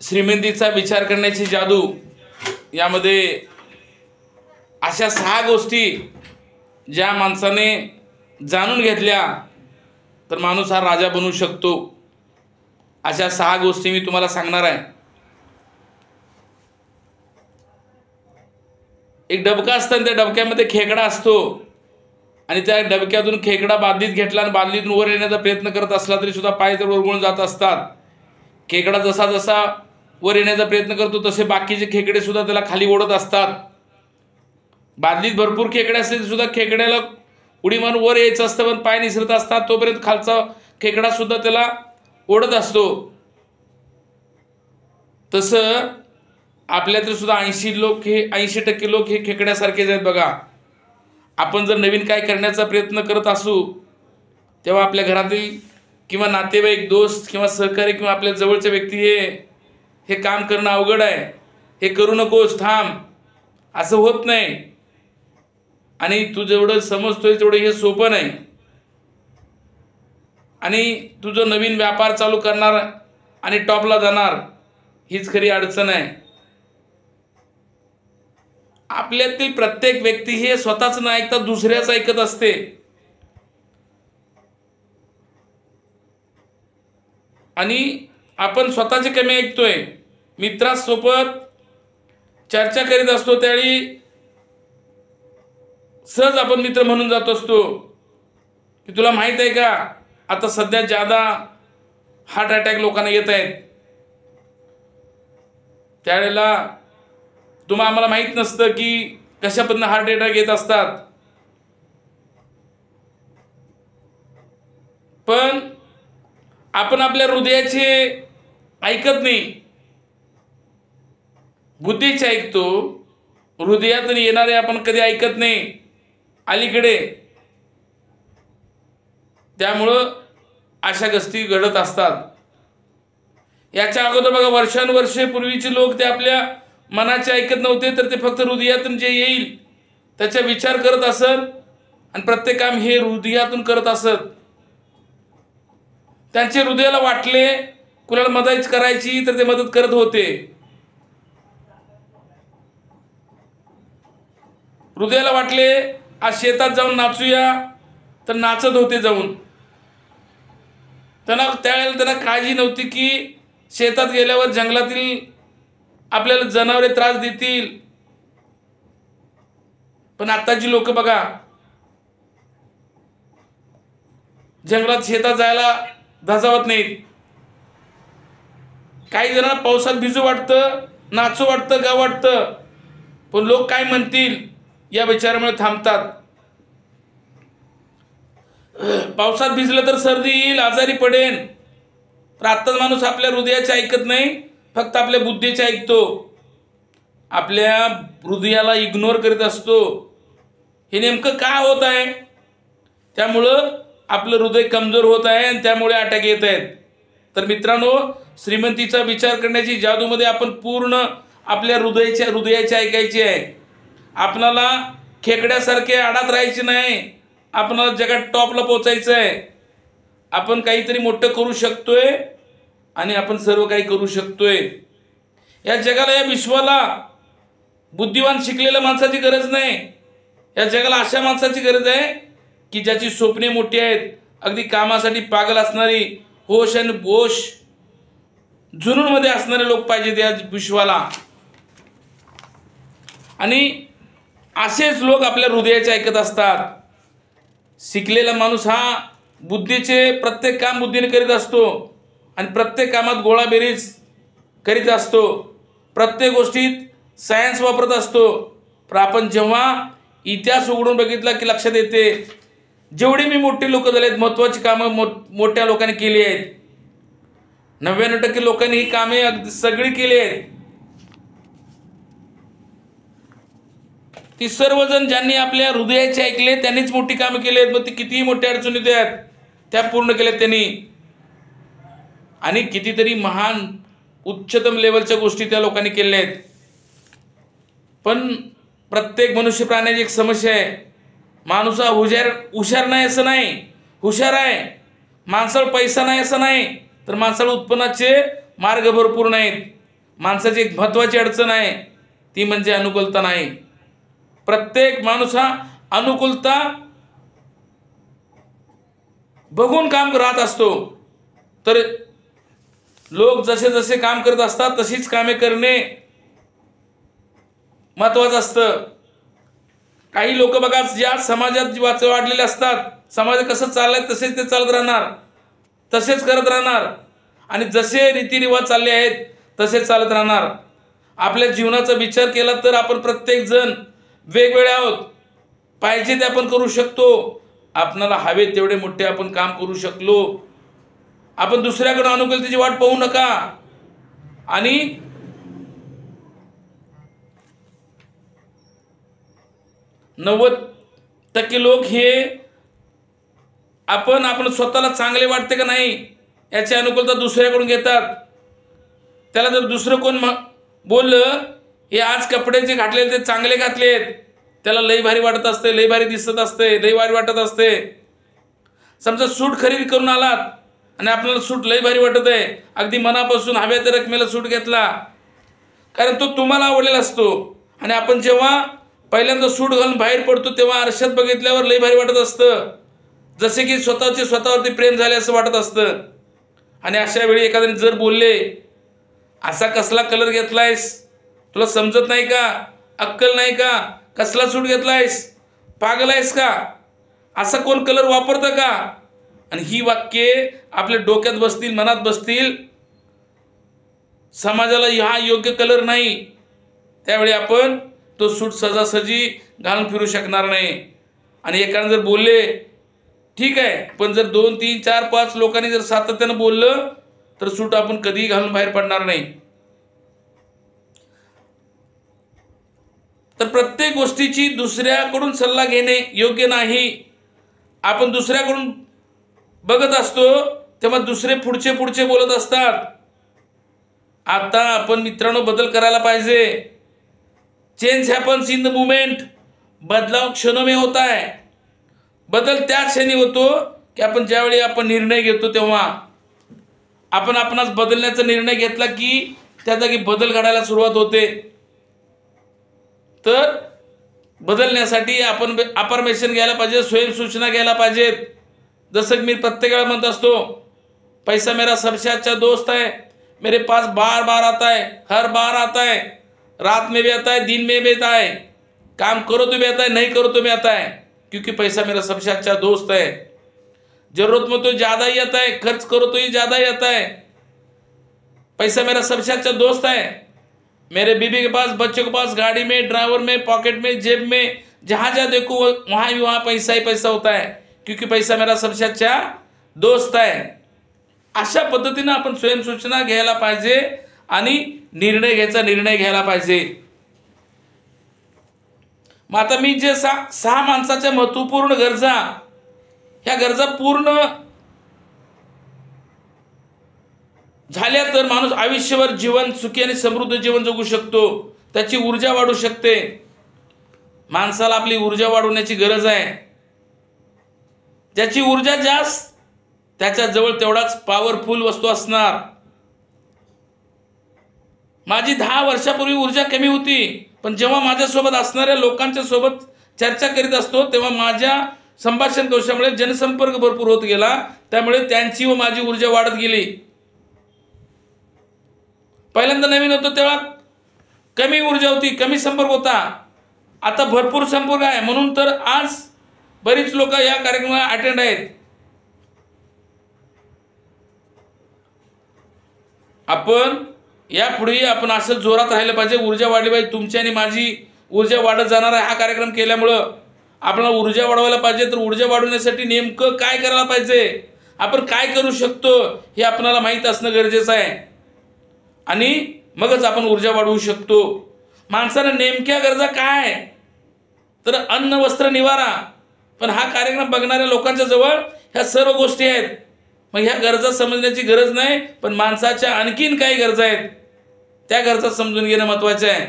श्रीमंतीचा विचार करण्याची जादू यामध्ये अशा 6 गोष्टी ज्या माणसाने जाणून घेतल्या तर माणूस हा राजा बनू शकतो। अशा 6 गोष्टी मी तुम्हाला सांगणार आहे। एक डबका असतं, त्या डबक्यामध्ये खेकडा असतो आणि त्या डबक्यातून खेकडा बादलीत घेतला आणि बादलीतून वर येण्याचा प्रयत्न करत असला तरी सुद्धा पाय तर वरगळून जात असतात। खेकडा जसा जसा वर येण्याचा प्रयत्न करतो तसे बाकीचे खेकडे सुद्धा त्याला खाली ओढत असतात। बादलीत भरपूर खेकडे असले सुद्धा खेकड्याला उडी मारून वर यायचं असतं, पण पाय निसरत असतात तोपर्यंत खालचा खेकडा सुद्धा त्याला ओढत असतो। तसं आपल्यातले सुद्धा 80% लोक हे खेकड्यासारखेच आहेत बघा। आपण जर नवीन काय करण्याचा प्रयत्न करत असू तेव्हा आपल्या घरातील किंवा नातेवाईक, दोस्त किंवा सहकारी किंवा आपल्या जवळचे व्यक्ती हे काम करणं अवघड आहे, हे करू नकोस, थांब, असं होत नाही। आणि तू जेवढं समजतोय तेवढं हे सोपं नाही। आणि तू जो नवीन व्यापार चालू करणार आणि टॉपला जाणार हीच खरी अडचण आहे। आपल्यातील प्रत्येक व्यक्ती हे स्वतःच न ऐकता दुसऱ्याच ऐकत असते। आणि आपण स्वतःचे कमी ऐकतोय। मित्रांसोबत चर्चा करीत असतो त्यावेळी सहज आपण मित्र म्हणून जात असतो की तुला माहित आहे का आता सध्या ज्यादा हार्ट अटॅक लोकांना येत आहेत। त्यावेळेला आम्हाला माहित नसतं की कशा पद्धतीने हार्ट अटॅक येत असतात, पण आपण आपल्या हृदयाचे ऐकत नाही, बुद्धीचे ऐकतो, हृदयातून येणारे आपण कधी ऐकत नाही अलीकडे। त्यामुळं अशा गोष्टी घडत असतात। याच्या अगोदर बघा वर्षानुवर्षे पूर्वीचे लोक ते आपल्या मनाचे ऐकत नव्हते, तर ते फक्त हृदयातून जे येईल त्याचा विचार करत असत आणि प्रत्येक काम हे हृदयातून करत असत। त्यांचे हृदयाला वाटले कुणाला मदत करायची तर ते मदत करत होते। हृदयाला वाटले आज शेतात जाऊन नाचूया तर नाचत होते जाऊन। त्यावेळेला त्यांना काळजी नव्हती की शेतात गेल्यावर जंगलातील आपल्याला जनावरे त्रास देतील। पण आताची लोक बघा जंगलात शेतात जायला धजावत नाहीत। काही जणांना पावसात भिजू वाटतं, नाचू वाटतं, गाव वाटतं, पण लोक काय म्हणतील या विचारामुळे थांबतात। पावसात भिजलं तर सर्दी येईल, आजारी पडेन, पण आत्ताच माणूस आपल्या हृदयाचे ऐकत नाही, फक्त आपल्या बुद्धीचे ऐकतो, आपल्या हृदयाला इग्नोर करीत असतो। हे नेमकं का होत आहे? त्यामुळं आपलं हृदय कमजोर होत आहे आणि त्यामुळे अटॅक येत आहेत। तर मित्रांनो, श्रीमंतीचा विचार करण्याची जादूमध्ये आपण पूर्ण आपल्या हृदयाचे ऐकायचे आहे। आपणाला खेकड्यासारखे आडात राहायचे नाही, आपणाला जगात टॉपला पोहोचायचं आहे। आपण काहीतरी मोठं करू शकतोय आणि आपण सर्व काही करू शकतोय। या जगाला, या विश्वाला बुद्धिवान शिकलेल्या माणसाची गरज नाही। या जगाला अशा माणसाची गरज आहे की ज्याची स्वप्ने मोठी आहेत, अगदी कामासाठी पागल असणारी, होश आणि बोश जुनूनमध्ये असणारे लोक पाहिजेत या विश्वाला। आणि असेच लोक आपल्या हृदयाचे ऐकत असतात। शिकलेला माणूस हा बुद्धीचे प्रत्येक काम बुद्धीने करीत असतो आणि प्रत्येक कामात गोळाबेरीज करीत असतो, प्रत्येक गोष्टीत सायन्स वापरत असतो। पण आपण जेव्हा इतिहास उघडून बघितला की लक्षात येते जेवढे मी मोठे लोक झालेत, महत्त्वाची कामं मोठ्या लोकांनी केली आहेत, 99% लोकांनी ही कामे सगळी केली आहेत। ती सर्वजण ज्यांनी आपल्या हृदयाचे ऐकले त्यांनीच मोठी कामे केली आहेत। मग ती कितीही मोठ्या अडचणी आहेत त्या पूर्ण केल्यात त्यांनी, आणि कितीतरी महान उच्चतम लेवलच्या गोष्टी त्या लोकांनी केल्या आहेत। पण प्रत्येक मनुष्य प्राण्याची एक समस्या आहे, माणूस हा हुशार नाही असं नाही, हुशार आहे। माणसाला पैसा नाही असं नाही, तर माणसाला उत्पन्नाचे मार्ग भरपूर नाहीत। माणसाची एक महत्त्वाची अडचण आहे, ती म्हणजे अनुकूलता नाही. प्रत्येक माणूस हा अनुकूलता बघून काम राहत असतो. तर लोक जसे जसे काम करत असतात तशीच कामे करणे महत्त्वाचं असतं. काही लोक बघा, ज्या समाजात वाढलेले असतात, समाज कसं चाललंय तसेच ते चालत राहणार, तसेच करत राहणार आणि जसे रीतिरिवाज चालले आहेत तसेच चालत राहणार. आपल्या जीवनाचा विचार केला तर आपण प्रत्येक जण वेगवेगळे आहोत. पाहिजे ते आपण करू शकतो. आपणाला हवे तेवढे मोठे आपण काम करू शकलो. आपण दुसऱ्याकडून अनुकूलतेची वाट पाहू नका. आणि 90% लोक हे आपण स्वतःला चांगले वाटते का नाही याची अनुकूलता दुसऱ्याकडून घेतात. त्याला जर दुसरं कोण बोललं, हे आज कपडे जे घातलेले ते चांगले घातलेत, त्याला लई भारी वाटत असते, लई भारी दिसत असते, लई भारी वाटत असते. समजा सूट खरेदी करून आलात आणि आपल्याला सूट लई भारी वाटत आहे, अगदी मनापासून हव्या त्या रकमेला सूट घेतला, कारण तो तुम्हाला आवडलेला असतो. आणि आपण जेव्हा पहिल्यांदा सूट घालून बाहेर पडतो तेव्हा आरशात बघितल्यावर लई भारी वाटत असतं, जसे की स्वतःवरती प्रेम झाले असं वाटत असतं. आणि अशा वेळी एखाद्याने जर बोलले, असा कसला कलर घेतलायस, तुला समजत नाही का, अक्कल नाही का, कसला सूट घेतलायस, पागल आहेस का, असा कोण कलर वापरतं का, आणि ही वाक्ये आपल्या डोक्यात बसतील, मनात बसतील, समाजाला हा योग्य कलर नाही, त्यावेळी आपण तो सूट सहजासहजी घालून फिरू शकणार नाही. आणि एकाने जर बोलले ठीक आहे, पण जर 2, 3, 4, 5 लोकांनी जर सातत्यानं बोललं तर सूट आपण कधीही घालून बाहेर पडणार नाही. तर प्रत्येक गोष्टीची दुसऱ्याकडून सल्ला घेणे योग्य नाही. आपण दुसऱ्याकडून बघत असतो तेव्हा दुसरे पुढचे बोलत असतात. आता आपण मित्रांनो बदल करायला पाहिजे. Change happens in the moment. बदलाव क्षणों में होता है. बदल त्या क्षणी होतो की आपण ज्यावेळी आपण निर्णय घेतो तेव्हा. आपण आपणास बदलण्याचा निर्णय घेतला की त्या जागी बदल घडायला सुरुवात होते. तर बदलण्यासाठी आपण अफर्मेशन घ्यायला पाहिजे, स्वयंसूचना घ्यायला पाहिजेत. जसं की मी प्रत्येक वेळा म्हणत असतो, पैसा मेरा सबसे अच्छा दोस्त है, मेरे पास बार बार आता है, हर बार आता है, रात में भी आता है, दिन में भी आता है, काम करो तो भी आता है, नहीं करो तो भी आता है, क्योंकि पैसा मेरा सबसे अच्छा दोस्त है. जरूरत में तो ज़्यादा ही आता है, खर्च करो तो ही ज़्यादा ही आता है. पैसा मेरा सबसे अच्छा दोस्त है. मेरे बीबी के पास, बच्चों के पास, गाड़ी में, ड्राइवर में, पॉकेट में, जेब में, जहाँ जहाँ देखो वहाँ ही वहाँ पैसा ही पैसा होता है, क्योंकि पैसा मेरा सबसे अच्छा दोस्त है. अशा पद्धतीने आपण स्वयंसूचना घ्यायला पाहिजे आणि निर्णय घ्यायला पाहिजे. मग आता मी जे 6 माणसाच्या महत्त्वपूर्ण गरजा, ह्या गरजा पूर्ण झाल्या तर माणूस आयुष्यभर जीवन सुखी आणि समृद्ध जीवन जगू शकतो. त्याची ऊर्जा वाढू शकते. माणसाला आपली ऊर्जा वाढवण्याची गरज आहे. ज्याची ऊर्जा जास्त त्याच्या जवळ तेवढाच पॉवरफुल वस्तू असणार. माझी 10 वर्षापूर्वी ऊर्जा कमी होती, पण जेव्हा माझ्यासोबत असणाऱ्या लोकांच्या सोबत चर्चा करीत असतो तेव्हा माझ्या संभाषण कौशल्यामुळे जनसंपर्क भरपूर होत गेला. त्यामुळे त्यांची व माझी ऊर्जा वाढत गेली. पहिल्यांदा नवीन होतो तेव्हा कमी ऊर्जा होती, कमी संपर्क होता. आता भरपूर संपर्क आहे, म्हणून तर आज बरीच लोक या कार्यक्रमाला अटेंड आहेत. आपण यापुढे आपण असं जोरात राहिलं पाहिजे. ऊर्जा वाढली पाहिजे. तुमची आणि माझी ऊर्जा वाढत जाणार आहे हा कार्यक्रम केल्यामुळं. आपल्याला ऊर्जा वाढवायला पाहिजे. तर ऊर्जा वाढवण्यासाठी नेमकं काय करायला पाहिजे, आपण काय करू शकतो हे आपल्याला माहीत असणं गरजेचं आहे. आणि मगच आपण ऊर्जा वाढवू शकतो. माणसाला नेमक्या गरजा काय, तर अन्न, वस्त्र, निवारा. पण हा कार्यक्रम बघणाऱ्या लोकांच्या जवळ ह्या सर्व गोष्टी आहेत. मग ह्या गरजा समजण्याची गरज नाही, पण माणसाच्या आणखीन काही गरजा आहेत, त्या गरजा समजून घेणं महत्त्वाचं आहे.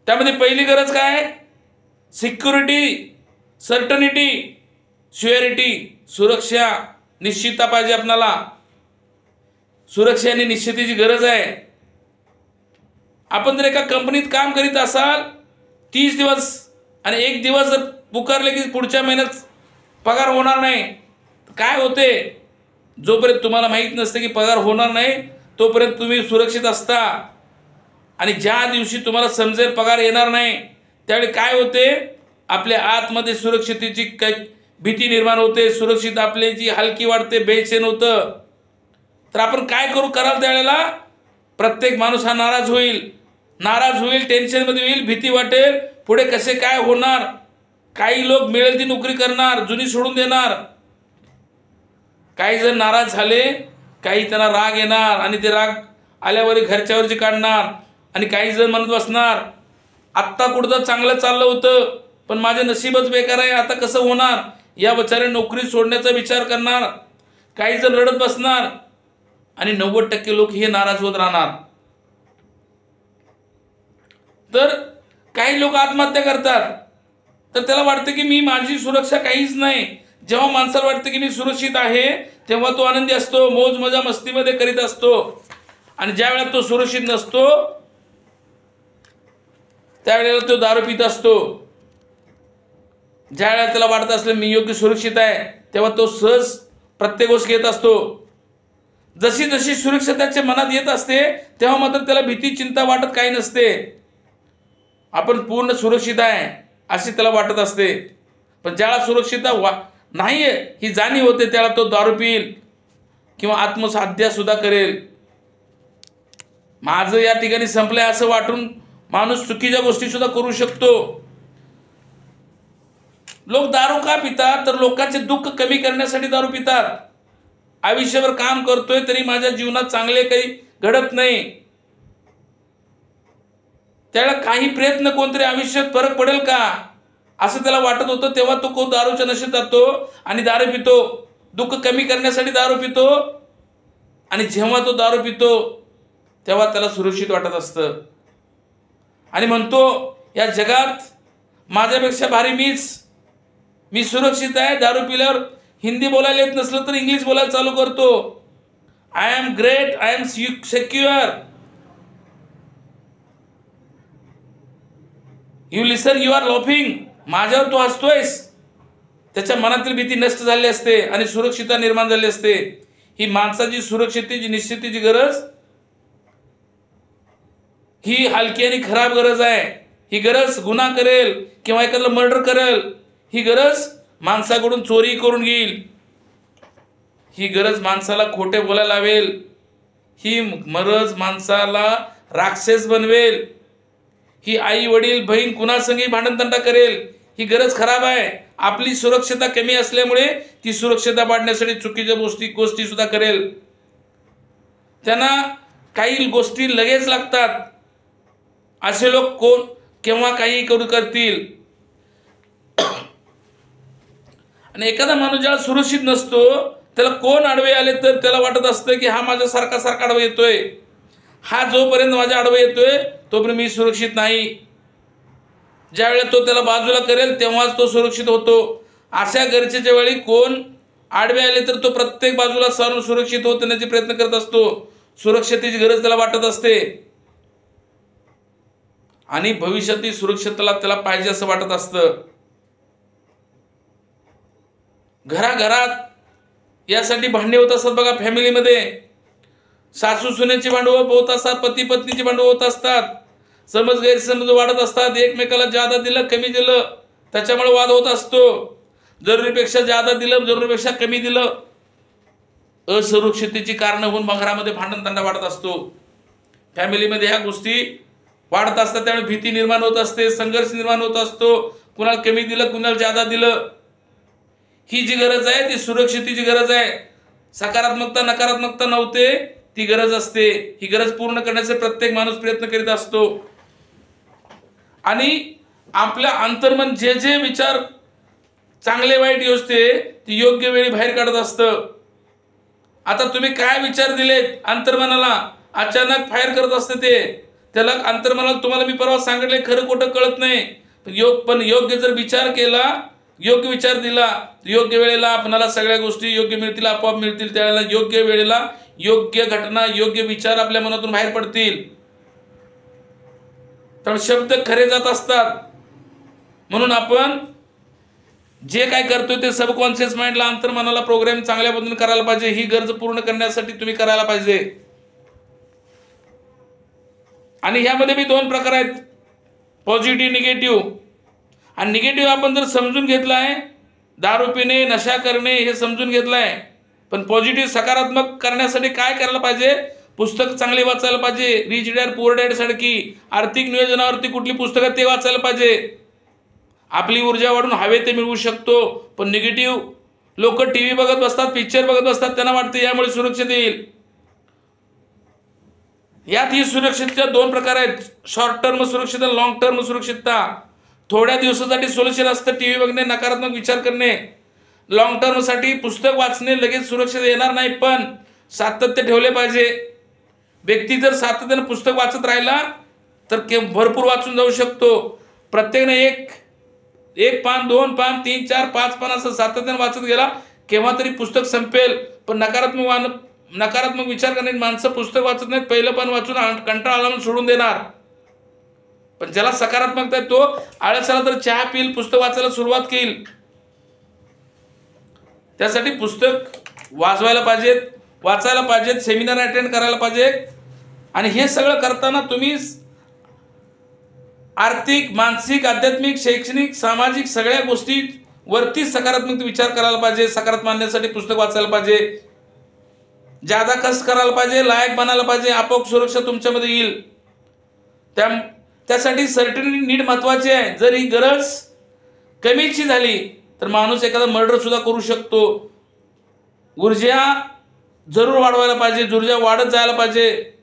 त्यामध्ये पहिली गरज काय, सिक्युरिटी, सर्टनिटी, सिक्युरिटी, सुरक्षा, निश्चितता पाहिजे आपणाला. सुरक्षा आणि निश्चितीची गरज आहे. आपण जर एका कंपनीत काम करीत असाल 30 दिवस आणि 1 दिवस जर पुकारले की पुढच्या महिन्यात पगार होणार नाही, काय होते? जोपर्यंत तुम्हाला माहीत नसते की पगार होणार नाही तोपर्यंत तुम्ही सुरक्षित असता, आणि ज्या दिवशी तुम्हाला समजेल पगार येणार नाही त्यावेळी काय होते? आपल्या आतमध्ये सुरक्षिततेची भीती निर्माण होते, सुरक्षित आपल्याची हलकी वाढते, बेचैन होतं. तर आपण काय कराल त्यावेळेला? प्रत्येक माणूस हा नाराज होईल, टेन्शनमध्ये होईल, भीती वाटेल, पुढे कसे काय होणार. काही लोक मिळेल ती नोकरी करणार, जुनी सोडून देणार. काही जण नाराज झाले, काही त्यांना राग येणार आणि ते राग आल्यावर घरच्यावरची काढणार, आणि काही जण म्हणत बसणार आत्ता कुठं चांगलं चाललं होतं पण माझे नशीबच बेकार आहे, आता कसं होणार. या बिचारे नोकरी सोडण्याचा विचार करणार. काही जण रडत बसणार आणि 90% लोक हे नाराज होत राहणार. तर काही लोक आत्महत्या करतात. तर त्याला वाटतं की मी माझी सुरक्षा काहीच नाही. जेव्हा माणसाला वाटतं की मी सुरक्षित आहे तेव्हा तो आनंदी असतो, मौज मजा मस्तीमध्ये करीत असतो. आणि ज्या वेळेला तो सुरक्षित नसतो त्यावेळेला तो दारू पित असतो. ज्या वेळेला त्याला वाटत असलं मी योग्य सुरक्षित आहे तेव्हा तो सहज प्रत्येक गोष्ट घेत असतो. जशी जशी सुरक्षा त्याच्या मनात येत असते तेव्हा मात्र त्याला भीती चिंता वाटत काही नसते. आपण पूर्ण सुरक्षित आहे अशी त्याला वाटत असते. पण ज्याला सुरक्षितता नाही आहे ही जाणीव होते त्याला तो दारू पिईल किंवा आत्महत्या सुद्धा करेल. माझं या ठिकाणी संपलंय असं वाटून माणूस चुकीच्या गोष्टी सुद्धा करू शकतो. लोक दारू का पितात? तर लोकांचे दुःख कमी करण्यासाठी दारू पितात. आयुष्यभर काम करतोय तरी माझ्या जीवनात चांगले काही घडत नाही, त्याला काही प्रयत्न कोणतरी आयुष्यात फरक पडेल का असं त्याला वाटत होतं. तेव्हा तो दारूच्या नशेत जातो आणि दारू पितो, दुःख कमी करण्यासाठी दारू पितो. आणि जेव्हा तो दारू पितो तेव्हा त्याला सुरक्षित वाटत असतं आणि म्हणतो या जगात माझ्यापेक्षा भारी मी सुरक्षित आहे. दारू पिल्यावर हिंदी बोलायला येत नसलं तर इंग्लिश बोलायला चालू करतो. I am great, I am secure. You listen, you are laughing. माझ्यावर तो हसतोयस. त्याच्या मनातील भीती नष्ट झाली असते आणि सुरक्षितता निर्माण झाली असते. ही माणसाची सुरक्षिततेची निश्चितीची गरज ही हलकी आणि खराब गरज आहे. ही गरज गुन्हा करेल किंवा एखादं मर्डर करेल. ही गरज माणसाकडून चोरी करून घेईल. ही गरज माणसाला खोटे बोलायला लावेल. ही गरज माणसाला राक्षस बनवेल. ही आई वडील बहीण कुणासंगी भांडणतंटा करेल. ही गरज खराब आहे. आपली सुरक्षितता कमी असल्यामुळे ती सुरक्षितता वाढण्यासाठी चुकीच्या गोष्टी सुद्धा करेल. त्यांना काही गोष्टी लगेच लागतात. असे लोक कोण केव्हा काही करतील. आणि एखादा माणूस ज्याला सुरक्षित नसतो त्याला कोण आडवे आले तर त्याला वाटत असतं की हा माझ्या सारखा आडवा येतोय. हा जोपर्यंत माझ्या आडवा येतोय तोपर्यंत मी सुरक्षित नाही. ज्यावेळेला तो त्याला बाजूला करेल तेव्हाच तो सुरक्षित होतो. अशा गरजेच्या वेळी कोण आडवे आले तर तो प्रत्येक बाजूला सारून सुरक्षित होण्याचे प्रयत्न करत असतो. सुरक्षतेची गरज त्याला वाटत असते आणि भविष्यातील सुरक्षिततेला त्याला पाहिजे असं वाटत असतं. घराघरात यासाठी भांडणे होत असतात बघा. फॅमिलीमध्ये सासू सुनेची भांडवं होत असतात, पती पत्नीची भांडवं होत असतात, समज गैरसमज वाढत असतात. एकमेकाला जादा दिलं कमी दिलं त्याच्यामुळे वाद होत असतो. जरुरीपेक्षा जादा दिलं, जरुरीपेक्षा कमी दिलं, असुरक्षिततेची कारणं होऊन घरामध्ये भांडणतंडा वाढत असतो. फॅमिलीमध्ये ह्या गोष्टी वाढत असतात त्यामुळे भीती निर्माण होत असते, संघर्ष निर्माण होत असतो. कुणाला कमी दिलं, कुणाला जादा दिलं. ही जी गरज आहे ती सुरक्षिततेची गरज आहे. सकारात्मकता नकारात्मकता नव्हते, ती गरज असते. ही गरज पूर्ण करण्याचे प्रत्येक माणूस प्रयत्न करीत असतो. आणि आपल्या अंतर्मन जे विचार चांगले वाईट योजते ती योग्य वेळी बाहेर काढत असतं. आता तुम्ही काय विचार दिलेत अंतर्मनाला अचानक फायर करत असते ते. त्याला अंतर्मनाला तुम्हाला मी परवा सांगितले खरं खोटं कळत नाही. पण योग्य जर विचार केला, योग्य विचार दिला, योग्य वेळेला आपल्याला सगळ्या गोष्टी योग्य मिळतील, आपोआप मिळतील. त्यावेळेला योग्य वेळेला योग्य घटना, योग्य विचार आपल्या मनातून बाहेर पडतील. त्यामुळे शब्द खरे जात असतात. म्हणून आपण जे काय करतोय ते सबकॉन्शियस माइंडला, अंतर्मनाला प्रोग्राम चांगल्या पद्धतीने करायला पाहिजे. ही गरज पूर्ण करण्यासाठी तुम्ही करायला पाहिजे. आणि ह्यामध्ये बी दोन प्रकार आहेत, पॉझिटिव्ह निगेटिव्ह. आणि निगेटिव्ह आपण जर समजून घेतला आहे, दारू पिणे, नशा करणे हे समजून घेतलं आहे. पण पॉझिटिव्ह सकारात्मक करण्यासाठी काय करायला पाहिजे? पुस्तक चांगले वाचायला पाहिजे. रिच डॅड पुअर डॅड सारखी आर्थिक नियोजनावरती कुठली पुस्तकं ते वाचायला पाहिजे. आपली ऊर्जा वाढून हवे ते मिळवू शकतो. पण निगेटिव्ह लोक टी व्ही बघत बसतात, पिक्चर बघत बसतात, त्यांना वाटते यामुळे सुरक्षित येईल. यात ही सुरक्षितता दोन प्रकार आहेत, शॉर्ट टर्म सुरक्षितता, लॉंग टर्म सुरक्षितता. थोड्या दिवसासाठी सोल्युशन असतं टी व्ही बघणे, नकारात्मक विचार करणे. लॉंग टर्मसाठी पुस्तक वाचणे लगेच सुरक्षित येणार नाही, पण सातत्य ठेवले पाहिजे. व्यक्ती जर सातत्याने पुस्तक वाचत राहिला तर भरपूर वाचून जाऊ शकतो. प्रत्येकाने एक पान, 2 पान, 3, 4, 5 पान असं सातत्याने वाचत गेला केव्हा तरी पुस्तक संपेल. पण नकारात्मक विचार करणारी माणसं पुस्तक वाचत नाहीत, पहिलं पान वाचून कंटाळा आला म्हणून सोडून देणार. पण ज्याला सकारात्मकता आहे तो आळस आला तर चहा पिल, पुस्तक वाचायला सुरुवात केईल. त्यासाठी पुस्तक वाचायला पाहिजेत, सेमिनार अटेंड करायला पाहिजे. आणि हे सगळं करताना तुम्ही आर्थिक, मानसिक, आध्यात्मिक, शैक्षणिक, सामाजिक सगळ्या गोष्टी वरती सकारात्मक विचार करायला पाहिजे. सकारात्मक मानण्यासाठी पुस्तक वाचायला पाहिजे, ज्यादा कष्ट करायला पाहिजे, लायक बनायला पाहिजे. आपोआप सुरक्षा तुमच्यामध्ये येईल. त्यासाठी सर्टनिटी नीड महत्वाची आहे. जर ही गरज कमीची झाली तर माणूस एखादा मर्डर सुद्धा करू शकतो. ऊर्जा जरूर वाढवायला पाहिजे, ऊर्जा वाढत जायला पाहिजे.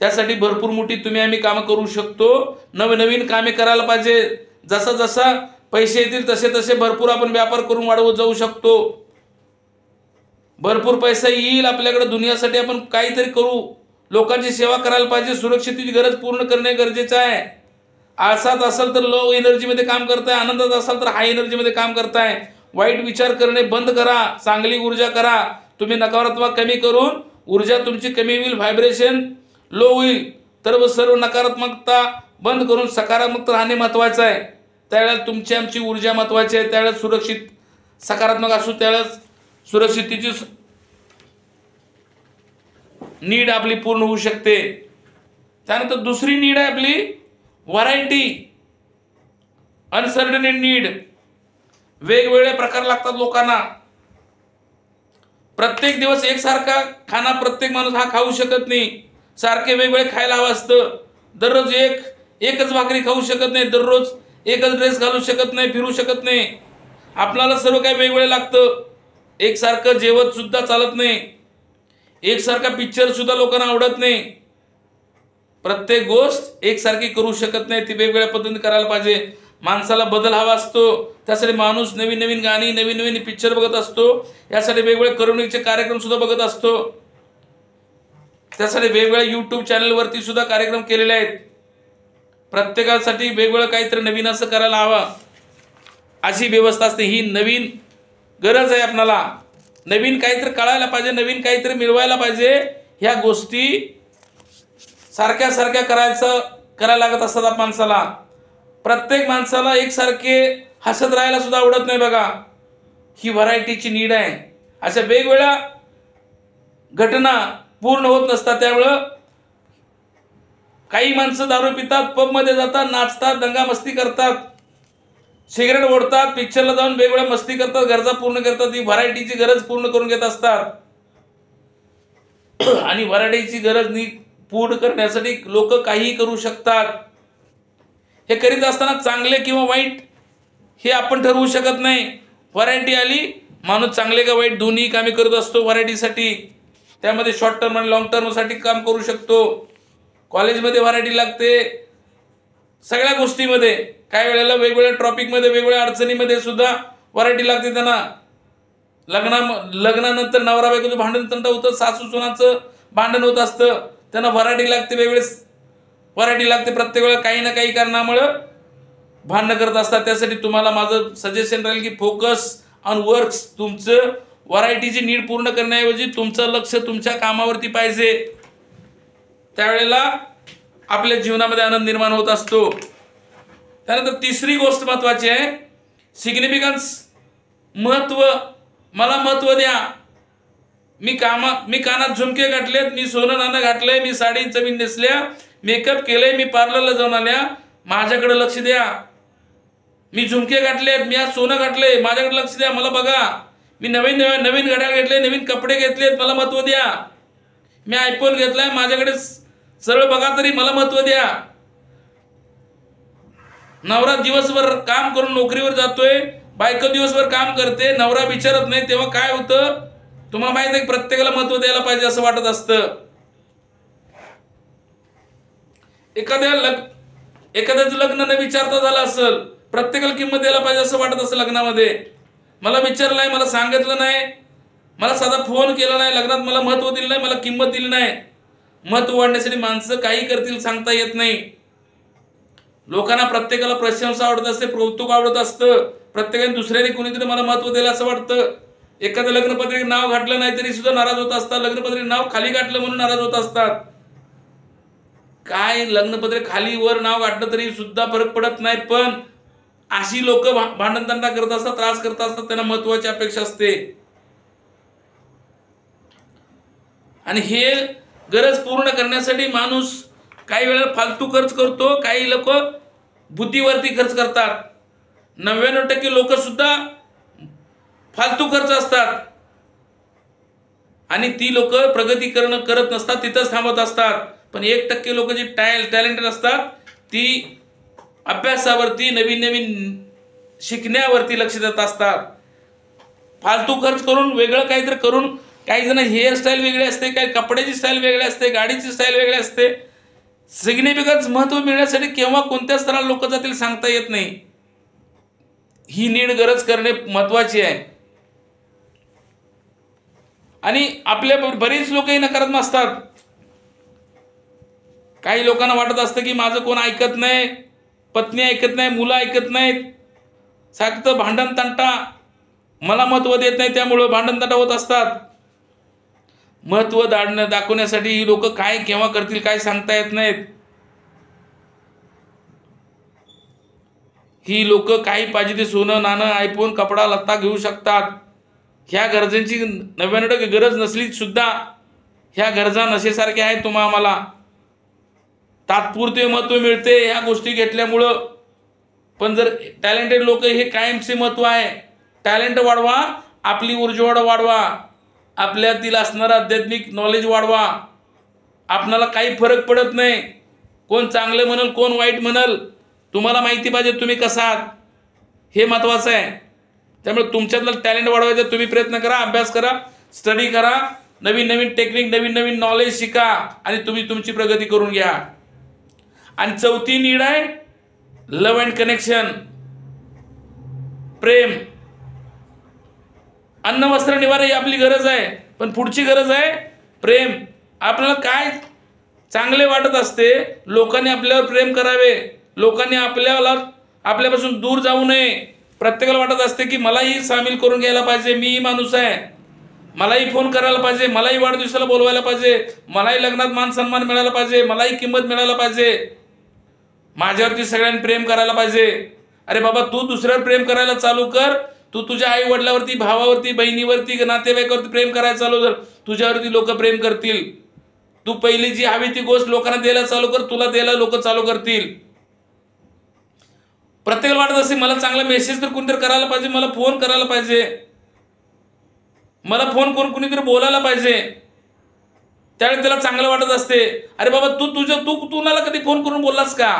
त्यासाठी भरपूर मोठी आम्ही कामं करू शकतो. नवनवीन कामे करायला पाहिजे. जसा पैसे येतील तसे भरपूर आपण व्यापार करून वाढवत जाऊ शकतो. भरपूर पैसा येईल आपल्याकडे. दुनियासाठी आपण काहीतरी करू, लोकांची सेवा करायला पाहिजे. सुरक्षिततेची गरज पूर्ण करणे गरजेचं आहे. आळसात असाल तर लो एनर्जीमध्ये काम करताय, आनंदात असाल तर हाय एनर्जीमध्ये काम करताय. वाईट विचार करणे बंद करा, चांगली ऊर्जा करा. तुम्ही नकारात्मक कमी करून ऊर्जा तुमची कमी होईल, व्हायब्रेशन लो होईल. तर सर्व नकारात्मकता बंद करून सकारात्मक राहणे महत्त्वाचं आहे. त्यावेळेला तुमची आमची ऊर्जा महत्त्वाची आहे. त्यावेळेस सुरक्षित सकारात्मक असू, त्यावेळेस सुरक्षिततेची नीड आपली पूर्ण होऊ शकते. त्यानंतर दुसरी नीड आहे आपली व्हरायटी, अनसर्टनिटी नीड. वेगवेगळे प्रकार लागतात लोकांना. प्रत्येक दिवस एकसारखा खाना प्रत्येक माणूस हा खाऊ शकत नाही. सारखे वेगवेगळे खायला हवं असतं. दररोज एकच भाकरी खाऊ शकत नाही, दररोज एकच ड्रेस घालू शकत नाही, फिरू शकत नाही. आपल्याला सर्व काही वेगवेगळे लागतं. एकसारखं जेवण सुद्धा चालत नाही. एकसारखा पिक्चर सुद्धा लोकांना आवडत नाही. प्रत्येक गोष्ट एकसारखी करू शकत नाही, ती वेगवेगळ्या पद्धतीने करायला पाहिजे. माणसाला बदल हवा असतो. त्यासाठी माणूस नवीन नवीन गाणी, नवीन नवीन पिक्चर बघत असतो. यासाठी वेगवेगळे करमणुकीचे कार्यक्रम सुद्धा बघत असतो. त्यासाठी वेगवेगळ्या यूट्यूब चॅनलवरती सुद्धा कार्यक्रम केलेले आहेत. प्रत्येकासाठी वेगवेगळं काहीतरी नवीन असं करायला हवं, अशी व्यवस्था असते. ही नवीन गरज आहे. आपल्याला नवीन काहीतरी कळायला पाहिजे, नवीन काहीतरी मिळवायला पाहिजे. ह्या गोष्टी सारख्या करायला लागत असतात माणसाला. प्रत्येक माणसाला एकसारखे हसत राहायला सुद्धा आवडत नाही बघा. ही व्हरायटीची नीड आहे. अशा वेगवेगळ्या घटना पूर्ण होत नसतात. त्यामुळं काही माणसं दारू पितात, पबमध्ये जातात, नाचतात, दंगामस्ती करतात, सिगरेट ओढतात, पिक्चरला जाऊन वेगवेगळ्या मस्ती करतात, गरजा पूर्ण करतात. ही व्हरायटीची गरज पूर्ण करून घेत असतात. आणि व्हरायटीची गरज पूर्ण करण्यासाठी लोक काहीही करू शकतात. हे करीत असताना चांगले किंवा वाईट हे आपण ठरवू शकत नाही. व्हरायटी आली, माणूस चांगले का वाईट दोन्ही कामे करत असतो व्हरायटीसाठी. त्यामध्ये शॉर्ट टर्म आणि लॉंग टर्मसाठी काम करू शकतो. कॉलेजमध्ये व्हरायटी लागते, सगळ्या गोष्टीमध्ये. काही वेळेला वेगवेगळ्या टॉपिकमध्ये, वेगवेगळ्या अडचणीमध्ये सुद्धा व्हरायटी लागते त्यांना. लग्नानंतर नवरा बायकोचं भांडण तंटा होतं, सासू सुनाचं भांडण होत असतं, त्यांना व्हरायटी लागते. वेगवेगळे व्हरायटी लागते. प्रत्येक वेळेला काही ना काही कारणामुळं भांडणं करत असतात. त्यासाठी तुम्हाला माझं सजेशन राहील की फोकस ऑन वर्क्स. तुमचं व्हरायटीची नीड पूर्ण करण्याऐवजी तुमचं लक्ष तुमच्या कामावरती पाहिजे. त्यावेळेला आपल्या जीवनामध्ये आनंद निर्माण होत असतो. त्यानंतर तिसरी गोष्ट महत्त्वाची आहे, सिग्निफिकन्स, महत्त्व. मला महत्त्व द्या. मी कानात झुमके घातलेत, मी सोनं नाणं घातलंय, मी साडी चवीन नेसल्या, मेकअप केलंय, मी पार्लरला जाऊन आल्या, माझ्याकडे लक्ष द्या. मी झुमके घातलेत, मी आज सोनं घातलंय, माझ्याकडे लक्ष द्या, मला बघा. मी नवीन घड्याळ घेतले, नवीन कपडे घेतलेत, मला महत्त्व द्या. मी आयफोन घेतलाय, माझ्याकडे सरळ बघा तरी मला महत्त्व द्या. नवरा दिवसभर काम करून नोकरीवर जातोय, बायको दिवसभर काम करते, नवरा विचारत नाही, तेव्हा काय होतं तुम्हाला माहित आहे. प्रत्येकाला महत्त्व द्यायला पाहिजे असं वाटत असतं. एखाद्याचं लग्न न विचारता झालं असेल, प्रत्येकाला किंमत द्यायला पाहिजे असं वाटत असतं लग्नामध्ये. मला विचारलं नाही, मला सांगितलं नाही, मला साधा फोन केला नाही, लग्नात मला महत्त्व दिलं नाही, मला किंमत दिली नाही. महत्त्व वाढण्यासाठी माणसं काही करतील सांगता येत नाही. लोकांना प्रत्येकाला प्रशंसा आवडत असते, कौतुक आवडत असतं. प्रत्येकाने दुसऱ्याने कोणीतरी मला महत्त्व दिलं असं वाटतं. एखाद्या लग्नपत्रिकेत नाव घातलं नाही तरी सुद्धा नाराज होत असतात. लग्नपत्रिकेत नाव खाली घातलं म्हणून नाराज होत असतात. काय लग्नपत्रिकेत खाली वर नाव घातलं तरी सुद्धा फरक पडत नाही. पण अशी लोक भांडणतंडा करत असतात, त्रास करत असतात, त्यांना महत्त्वाची अपेक्षा असते. आणि हे गरज पूर्ण करण्यासाठी माणूस काही वेळेला फालतू खर्च करतो, काही लोक बुद्धीवरती खर्च करतात. 99% लोक सुद्धा फालतू खर्च असतात आणि ती लोक प्रगती करत नसतात, तिथंच थांबत असतात. पण 1% लोक जी टॅलेंटेड असतात ती अभ्यासावरती, नवीन शिकण्यावरती लक्ष देत असतात. फालतू खर्च करून वेगळं काहीतरी करून, काही जण हेअरस्टाईल वेगळी असते, काही कपड्याची स्टाईल वेगळी असते, गाडीची स्टाईल वेगळी असते. सिग्निफिकन्स, महत्त्व मिळण्यासाठी केव्हा कोणत्या स्तराला लोक जातील सांगता येत नाही. ही नीड गरज करणे महत्त्वाची आहे. आणि आपल्या बरेच लोकही नकारात्मक असतात. काही लोकांना वाटत असतं की माझं कोण ऐकत नाही, पत्नी ऐकत नाही, मुलं ऐकत नाहीत, सारखं भांडण तंटा, मला महत्त्व देत नाही, त्यामुळं भांडण तंटा होत असतात. महत्त्व दाखवण्यासाठी ही लोक काय केव्हा करतील काय सांगता येत नाहीत. ही लोक काही पाहिजे ते सोनं नाणं, आयफोन, कपडा लत्ता घेऊ शकतात. ह्या गरजांची 99% गरज नसली सुद्धा ह्या गरजा नशेसारख्या आहेत. आम्हाला तात्पुरते महत्त्व मिळते ह्या गोष्टी घेतल्यामुळं. पण जर टॅलेंटेड लोक, हे कायमचे महत्त्व आहे. टॅलेंट वाढवा, आपली ऊर्जा वाढवा, आपल्यातील असणारं आध्यात्मिक नॉलेज वाढवा. आपणाला काही फरक पडत नाही, कोण चांगलं म्हणल कोण वाईट म्हणल, तुम्हाला माहिती पाहिजे तुम्ही कसा आहात, हे महत्त्वाचं आहे. त्यामुळे तुमच्यातलं टॅलेंट वाढवायचं तुम्ही प्रयत्न करा, अभ्यास करा, स्टडी करा, नवीन टेक्निक, नवीन नॉलेज शिका आणि तुम्ही तुमची प्रगती करून घ्या. आणि चौथी नीड आहे लव्ह अँड कनेक्शन, प्रेम. अन्न वस्त्र निवारा ही आपली गरज आहे, पण पुढची गरज आहे प्रेम. आपल्याला काय चांगले वाटत असते, लोकांनी आपल्यावर प्रेम करावे, लोकांनी आपल्यापासून दूर जाऊ नये. प्रत्येकाला वाटत असते की मलाही सामील करून घ्यायला पाहिजे, मीही माणूस आहे, मलाही फोन करायला पाहिजे, मलाही वाढदिवसाला बोलवायला पाहिजे, मलाही लग्नात मान सन्मान मिळायला पाहिजे, मलाही किंमत मिळायला पाहिजे, माझ्यावरती सगळ्यांनी प्रेम करायला पाहिजे. अरे बाबा, तू दुसऱ्यावर प्रेम करायला चालू कर. तू तुझ्या आई वडिलावरती, भावावरती, बहिणीवरती, नातेवाईकावरती प्रेम करायला चालू कर, तुझ्यावरती लोक प्रेम करतील. तू पहिली जी हवी ती गोष्ट लोकांना द्यायला चालू कर, तुला द्यायला लोक चालू करतील. प्रत्येकाला वाटत असेल मला चांगला मेसेज तर कोणीतरी करायला पाहिजे, मला फोन करायला पाहिजे, मला फोन करून कुणीतरी बोलायला पाहिजे. त्यावेळी त्याला चांगलं वाटत असते. अरे बाबा, तू तुला कधी फोन करून बोललास का?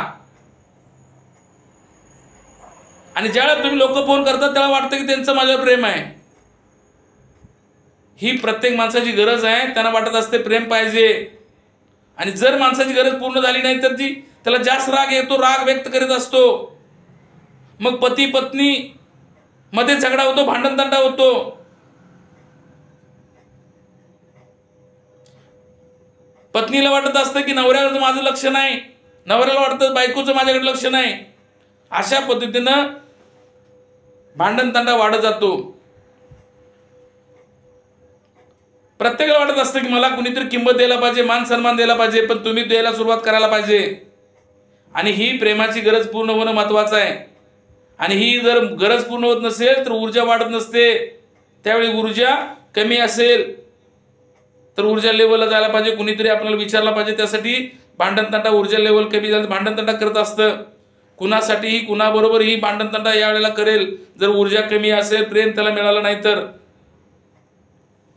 आणि ज्यावेळेला तुम्ही लोक फोन करतात त्याला वाटतं की त्यांचं माझ्यावर प्रेम आहे. ही प्रत्येक माणसाची गरज आहे. त्यांना वाटत असते प्रेम पाहिजे. आणि जर माणसाची गरज पूर्ण झाली नाही तर त्याला जास्त राग येतो, राग व्यक्त करीत असतो. मग पती पत्नी मध्ये झगडा होतो, भांडण तंटा होतो. पत्नीला वाटत असतं की नवऱ्याकडे माझं लक्ष नाही, नवऱ्याला वाटतं बायकोचं माझ्याकडे लक्ष नाही. अशा पद्धतीनं भांडण तंटा वाढत जातो. प्रत्येकाला वाटत असतं की मला कुणीतरी किंमत द्यायला पाहिजे, मान सन्मान द्यायला पाहिजे, पण तुम्ही द्यायला सुरुवात करायला पाहिजे. आणि ही प्रेमाची गरज पूर्ण होणं महत्त्वाचं आहे. आणि ही जर गरज पूर्ण होत नसेल तर ऊर्जा वाढत नसते. त्यावेळी ऊर्जा कमी असेल तर ऊर्जा लेवलला जायला पाहिजे, कुणीतरी आपल्याला विचारला पाहिजे. त्यासाठी भांडणतंटा, ऊर्जा लेवल कमी झालं भांडणतंटा करत असतं. कुणासाठीही कुणाबरोबरही भांडणतंटा यावेळेला करेल जर ऊर्जा कमी असेल, प्रेम त्याला मिळालं नाही तर.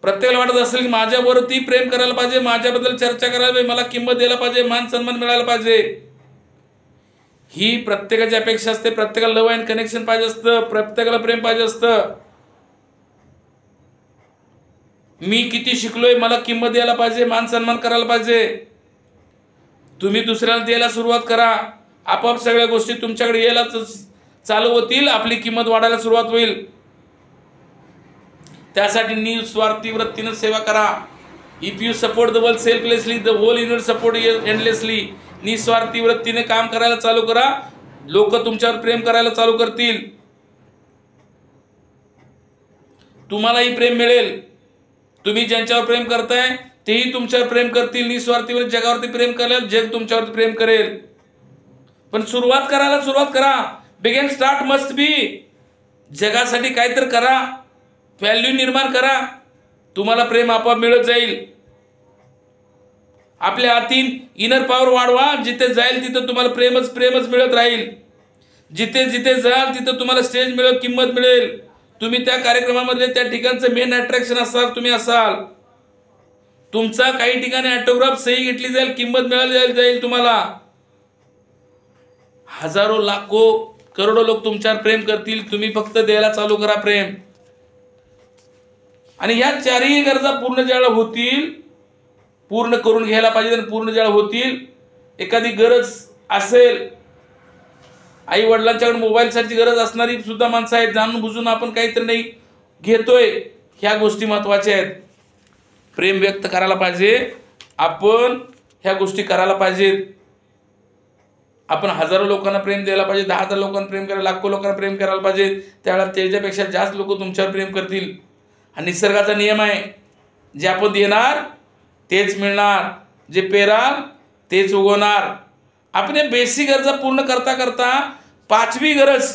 प्रत्येकाला वाटत असेल की माझ्याबरोबर ती प्रेम करायला पाहिजे, माझ्याबद्दल चर्चा करायला पाहिजे, मला किंमत द्यायला पाहिजे, मान सन्मान मिळायला पाहिजे. ही प्रत्येकाची अपेक्षा असते. प्रत्येकाला लव अँड कनेक्शन पाहिजे असतं, प्रत्येकाला प्रेम पाहिजे असतं. मी किती शिकलोय, मला किंमत द्यायला पाहिजे, मान सन्मान करायला पाहिजे. तुम्ही दुसऱ्याला द्यायला सुरुवात करा, आपोआप सगळ्या गोष्टी तुमच्याकडे यायला चालू होतील, आपली किंमत वाढायला सुरुवात होईल. त्यासाठी निस्वार्थी वृत्तीने सेवा करा. If you support the world selflessly, the whole universe support you endlessly. निस्वार्थी वृत्तीने काम करायला चालू करा, लोक तुमच्यावर प्रेम करायला चालू करतील. तुम्हालाही प्रेम मिळेल. तुम्ही ज्यांच्यावर प्रेम करताय तेही तुमच्यावर प्रेम करतील. निस्वार्थीवर जगावरती प्रेम करेल, जग तुमच्यावरती प्रेम करेल. पण करायला सुरुवात करा. Begin start must be. जगासाठी काहीतरी करा, व्हॅल्यू निर्माण करा, तुम्हाला प्रेम आपोआप मिळत जाईल. आपल्या आतील इनर पॉवर वाढवा. जिथे जाईल तिथे तुम्हाला प्रेमच मिळत राहील. जिथे जिथे जाल तिथे तुम्हाला स्टेज मिळेल, किंमत मिळेल. तुम्ही त्या कार्यक्रमामध्ये त्या ठिकाणचं मेन अट्रॅक्शन असाल, तुम्ही असाल. तुमचा काही ठिकाणी ऑटोग्राफ सही घेतली जाईल, किंमत मिळाली जाईल तुम्हाला. हजारो लाखो करोडो लोक तुमच्यावर प्रेम करतील. तुम्ही फक्त द्यायला चालू करा प्रेम. आणि ह्या चारही गरजा पूर्ण ज्यावेळेला होतील, पूर्ण करून घ्यायला पाहिजे. आणि पूर्ण ज्यावेळेला होतील, एखादी गरज असेल, आई वडिलांच्याकडे मोबाईलसाठी गरज असणारी सुद्धा माणसं आहेत, जाणून बुजून आपण काहीतरी नाही घेतोय. ह्या गोष्टी महत्त्वाच्या आहेत. प्रेम व्यक्त करायला पाहिजे, आपण ह्या गोष्टी करायला पाहिजेत. आपण हजारो लोकांना प्रेम द्यायला पाहिजे, 10,000 लोकांना प्रेम करायला, लाखो लोकांना प्रेम करायला पाहिजे. त्यावेळेला त्याच्यापेक्षा जास्त लोक तुमच्यावर प्रेम करतील. हा निसर्गाचा नियम आहे. जे आपण देणार तेच मिळणार, जे पेराल तेच उगवणार. आपण बेसिक गरजा पूर्ण करता करता 5वी गरज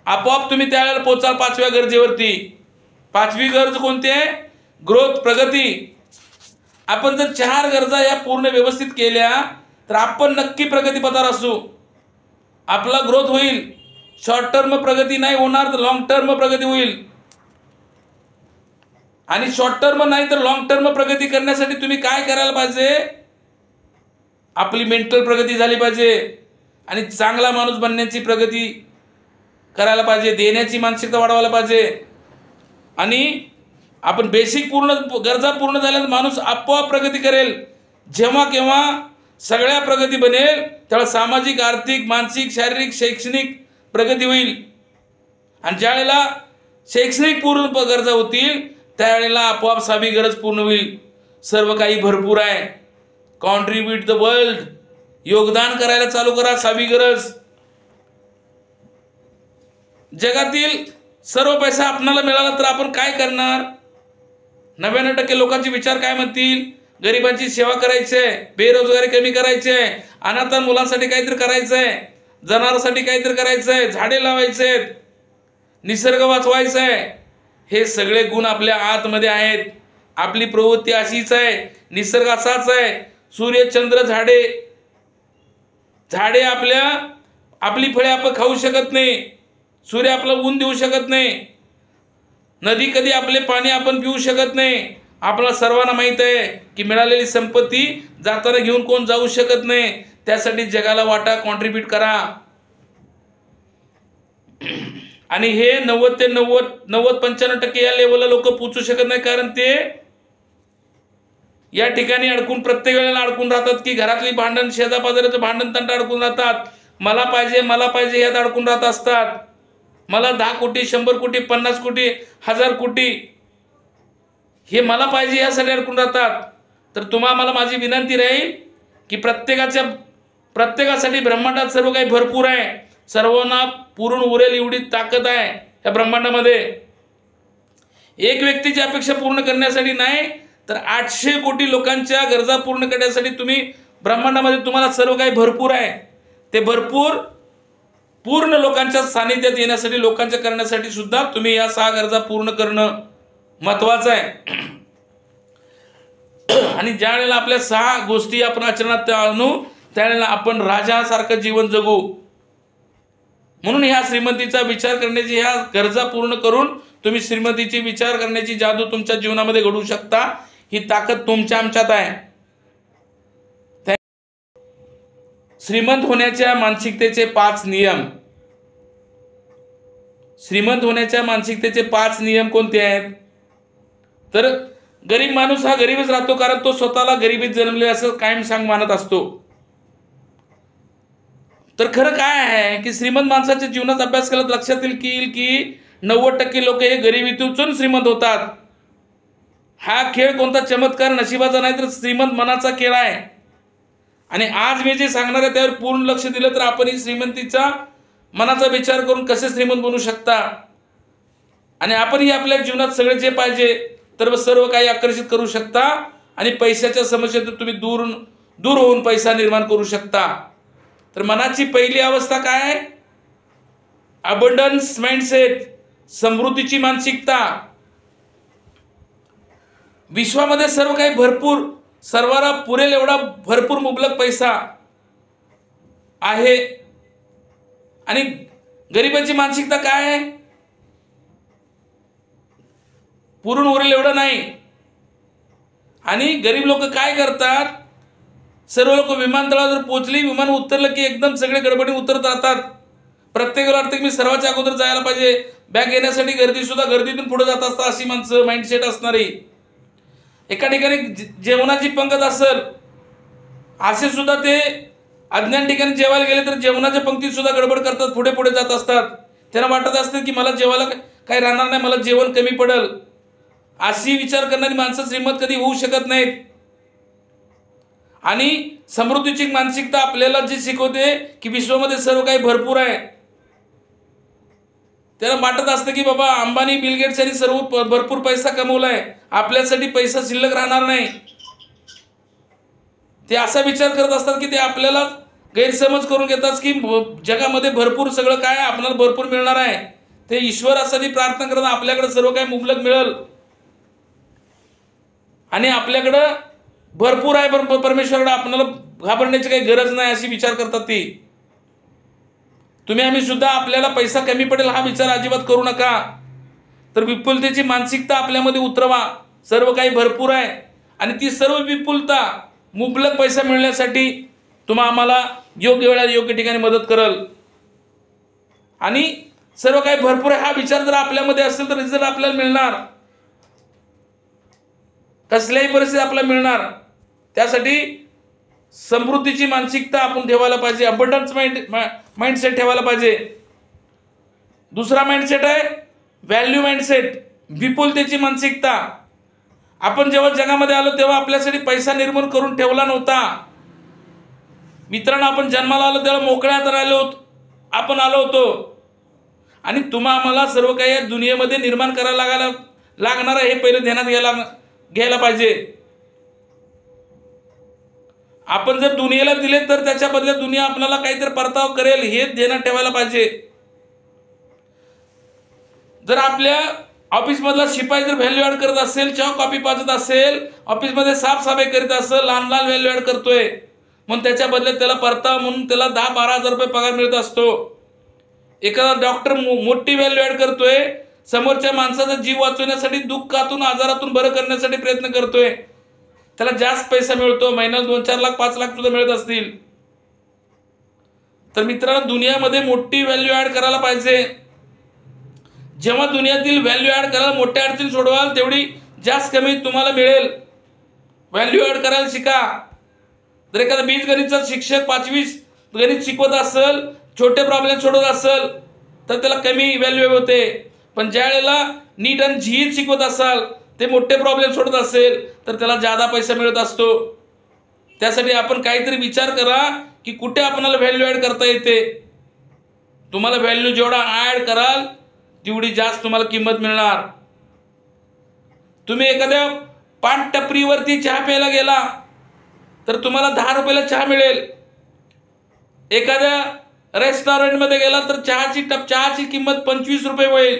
आपोआप तुम्ही त्यावेळेला पोचाल 5व्या गरजेवरती. 5वी गरज कोणती आहे? ग्रोथ, प्रगती. आपण जर 4 गरजा या पूर्ण व्यवस्थित केल्या तर आपण नक्की प्रगतीपथावर असू. आपला ग्रोथ होईल. शॉर्ट टर्म प्रगती नाही होणार तर लॉंग टर्म प्रगती होईल. आणि शॉर्ट टर्म नाही तर लॉंग टर्म प्रगती करण्यासाठी तुम्ही काय करायला पाहिजे? आपली मेंटल प्रगती झाली पाहिजे आणि चांगला माणूस बनण्याची प्रगती करायला पाहिजे. देण्याची मानसिकता वाढवायला पाहिजे. आणि आपण बेसिक गरजा पूर्ण झाल्यानंतर माणूस आपोआप प्रगती करेल. जेव्हा केव्हा सगळ्या प्रगती बनेल त्यावेळेला सामाजिक, आर्थिक, मानसिक, शारीरिक, शैक्षणिक प्रगती होईल. आणि ज्यावेळेला शैक्षणिक पूर्ण गरजा होतील त्यावेळेला आपोआप 6वी गरज पूर्ण होईल. सर्व काही भरपूर आहे. Contribute the world. योगदान करायला चालू करा. 6वी गरज. जगातील सर्व पैसा आपणाला मिळाला तर आपण काय करणार? 99% लोकांचे विचार काय म्हणतील? गरिबांची सेवा करायची आहे, बेरोजगारी कमी करायची आहे, अनाथ मुलांसाठी काहीतरी करायचं आहे, जनावरांसाठी काहीतरी करायचं आहे, झाडे लावायचे आहेत, निसर्ग वाचवायचा आहे. हे सगळे गुण आपल्या आतमध्ये आहेत. आपली प्रवृत्ती अशीच आहे. निसर्ग असाच आहे. सूर्य, चंद्र, झाडे आपली फळे आपण खाऊ शकत नाही. सूर्य आपला ऊन देऊ शकत नाही. नदी कधी आपले पाणी आपण पिऊ शकत नाही. आपल्याला सर्वांना माहीत आहे की मिळालेली संपत्ती जाताना घेऊन कोण जाऊ शकत नाही. त्यासाठी जगाला वाटा, कॉन्ट्रीब्यूट करा. आणि हे 90 ते 95% या लेवलला लोक पोचू शकत नाही. कारण ते या ठिकाणी अडकून, प्रत्येक वेळेला अडकून राहतात की घरातली भांडण, शेजापाजाराचं भांडण तंटा अडकून राहतात. मला पाहिजे यात अडकून राहत असतात. मला 10 कोटी, 100 कोटी, 50 कोटी, 1000 कोटी हे मला पाहिजे यासाठी अडकून राहतात. तर मला माझी विनंती राहील की प्रत्येकासाठी ब्रह्मांडात सर्व काही भरपूर आहे. सर्वांना पूर्ण उरेल एवढी ताकद आहे या ब्रह्मांडामध्ये. एक व्यक्तीची अपेक्षा पूर्ण करण्यासाठी नाही तर 800 कोटी लोकांच्या गरजा पूर्ण करण्यासाठी तुम्ही ब्रह्मांडामध्ये तुम्हाला सर्व काही भरपूर आहे, ते भरपूर पूर्ण लोकांच्या सानिध्यात येण्यासाठी, लोकांच्या करण्यासाठी सुद्धा तुम्ही या 6 गरजा पूर्ण करणं महत्वाचं आहे. आणि ज्या वेळेला आपल्या 6 गोष्टी आपण आचरणात आणू त्यावेळेला आपण राजासारखं जीवन जगू. म्हणून ह्या श्रीमंतीचा विचार करण्याची, ह्या गरजा पूर्ण करून तुम्ही श्रीमंतीची विचार करण्याची जादू तुमच्या जीवनामध्ये घडवू शकता. ही ताकद तुमच्या आमच्यात आहे. श्रीमंत होण्याच्या मानसिकतेचे 5 नियम. श्रीमंत होण्याच्या मानसिकतेचे 5 नियम कोणते आहेत? तर गरीब माणूस हा गरीबच राहतो, कारण तो स्वतःला गरिबीत जन्मले असं कायम सांग मानत असतो. तर खरं काय आहे की श्रीमंत माणसाच्या जीवनाचा अभ्यास केला लक्षात येईल की 90% लोक हे गरिबीतून श्रीमंत होतात. हा खेळ कोणता चमत्कार नशिबाचा नाही, तर श्रीमंत मनाचा खेळ आहे. आणि आज मी जे सांगणार आहे त्यावर पूर्ण लक्ष दिलं तर आपण ही श्रीमंतीचा मनाचा विचार करून कसे श्रीमंत बनू शकता, आणि आपणही आपल्या जीवनात सगळे जे पाहिजे तर सर्व काही आकर्षित करू शकता, आणि पैशाच्या समस्येतून तुम्ही दूर होऊन पैसा निर्माण करू शकता. तर मनाची पहिली अवस्था काय आहे? अबंडन्स माइंडसेट, समृद्धीची मानसिकता. विश्वामध्ये सर्व काही भरपूर, सर्वांना पुरेल एवढा भरपूर मुबलक पैसा आहे. आणि गरिबाची मानसिकता काय आहे? पुरून उरेल एवढं नाही. आणि गरीब लोक काय करतात? सर्व लोक विमानतळावर पोहोचली, विमान उतरलं की एकदम सगळे गडबडी उतरत राहतात. प्रत्येकाला वाटतं की मी सर्वांच्या अगोदर जायला पाहिजे, बॅग घेण्यासाठी गर्दी सुद्धा गर्दीतून पुढे जात असतात. अशी माणसं माइंडसेट असणारी. एका ठिकाणी जेवणाची पंगत असेल, असे सुद्धा ते अज्ञान ठिकाणी जेवायला गेले तर जेवणाच्या पंक्तीत सुद्धा गडबड करतात, पुढे पुढे जात असतात. त्यांना वाटत असते की मला जेवायला काही राहणार नाही, मला जेवण कमी पडेल. अशी विचार करणारी माणसं श्रीमंत कधी होऊ शकत नाहीत. आणि समृद्धीची मानसिकता आपल्याला जी शिकवते की विश्वामध्ये सर्व काही भरपूर आहे. त्याला वाटत असतं की बाबा अंबानी, बिल गेट्स यांनी सर्व भरपूर पैसा कमवलाय, आपल्यासाठी पैसा शिल्लक राहणार नाही. ते असा विचार करत असतात की ते आपल्याला गैरसमज करून घेतात की जगामध्ये भरपूर सगळं काय आपल्याला भरपूर मिळणार आहे. ते ईश्वरासाठी प्रार्थना करतात आपल्याकडे सर्व काही मुबलक मिळेल आणि आपल्याकडं भरपूर आहे, परमेश्वराकडे आपल्याला घाबरण्याची काही गरज नाही अशी विचार करतात ती. तुम्ही आम्ही सुद्धा आपल्याला पैसा कमी पडेल हा विचार अजिबात करू नका. तर विपुलतेची मानसिकता आपल्यामध्ये उतरवा. सर्व काही भरपूर आहे आणि ती सर्व विपुलता मुबलक पैसा मिळण्यासाठी आम्हाला योग्य वेळेला योग्य ठिकाणी मदत करेल. आणि सर्व काही भरपूर आहे हा विचार जर आपल्यामध्ये असेल तर रिझल्ट आपल्याला मिळणार, कसल्याही परिस्थितीत आपल्याला मिळणार. त्यासाठी समृद्धीची मानसिकता आपण ठेवायला पाहिजे, अबंडन्स माइंडसेट ठेवायला पाहिजे. दुसरा माइंडसेट आहे व्हॅल्यू माइंडसेट, विपुलतेची मानसिकता. आपण जेव्हा जगामध्ये आलो तेव्हा आपल्यासाठी पैसा निर्माण करून ठेवला नव्हता. मित्रांनो, आपण जन्माला आलो तेव्हा मोकळ्यात आपण आलो होतो आणि आम्हाला सर्व काही या दुनियेमध्ये निर्माण करायला लागणार आहे हे पहिले ध्यानात घ्यायला पाहिजे. आपण जर दुनियेला दिले तर त्याच्या बदल्यात दुनिया आपल्याला काहीतरी परतावा करेल हे ध्यानात ठेवायला पाहिजे. जर आपल्या ऑफिसमधला शिपाई जर व्हॅल्यू ॲड करत असेल, चहा कॉफी पाजत असेल, ऑफिसमध्ये साफसफाई करीत असेल, लहान लहान व्हॅल्यू ॲड करतोय, मग त्याच्या बदल्यात त्याला परतावा म्हणून त्याला 10-12 हजार रुपये पगार मिळत असतो. एखादा डॉक्टर मोठी व्हॅल्यू ॲड करतोय, समोरच्या माणसाचा जीव वाचवण्यासाठी, दुःखातून आजारातून बरं करण्यासाठी प्रयत्न करतोय, त्याला जास्त पैसा मिळतो. महिन्याला 2-4 लाख 5 लाख सुद्धा मिळत असतील. तर मित्रांनो, दुनियामध्ये मोठी व्हॅल्यू ॲड करायला पाहिजे. जेव्हा दुनियातील व्हॅल्यू ॲड करायला मोठ्या अडचणी सोडवाल तेवढी जास्त कमी तुम्हाला मिळेल. व्हॅल्यू ॲड करायला शिका. जर एखादा बीजगणितचा शिक्षक 5वी गणित शिकवत असेल, छोटे प्रॉब्लेम सोडवत असेल तर त्याला कमी व्हॅल्यू होते. पण ज्या वेळेला नीट आणि झीत शिकवत असाल, ते मोठे प्रॉब्लेम सोडत असेल तर त्याला जादा पैसा मिळत असतो. त्यासाठी आपण काहीतरी विचार करा की कुठे आपल्याला व्हॅल्यू ॲड करता येते. तुम्हाला व्हॅल्यू जेवढा ॲड कराल तेवढी जास्त तुम्हाला किंमत मिळणार. तुम्ही एखाद्या पान टपरीवरती चहा प्यायला गेला तर तुम्हाला 10 रुपयाला चहा मिळेल. एखाद्या रेस्टॉरंटमध्ये गेला तर चहाची किंमत 25 रुपये होईल.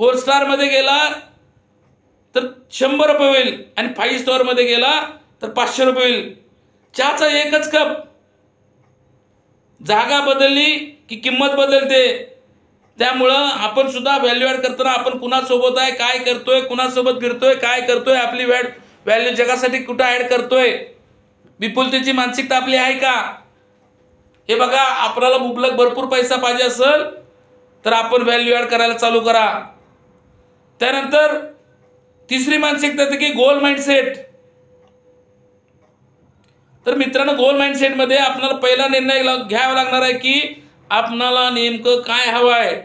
4 स्टारमध्ये गेला तर 100 रुपये होईल आणि 5 स्टारमध्ये गेला तर 500 रुपये होईल. चहाचा एकच कप. जागा बदलली की किंमत बदलते. त्यामुळं आपण सुद्धा व्हॅल्यू ॲड करताना आपण कुणासोबत आहे, काय करतोय, कुणासोबत फिरतोय, काय करतोय, आपली व्हॅल्यू जगासाठी कुठं ॲड करतोय, विपुलतेची मानसिकता आपली आहे का, हे बघा. आपल्याला मुबलक भरपूर पैसा पाहिजे असेल तर आपण व्हॅल्यू ॲड करायला चालू करा. त्यानंतर तिसरी मानसिकता येते की गोल माइंडसेट. तर मित्रांनो, गोल माइंडसेटमध्ये आपल्याला पहिला निर्णय घ्यावा लागणार आहे की आपणाला नेमकं काय हवं आहे.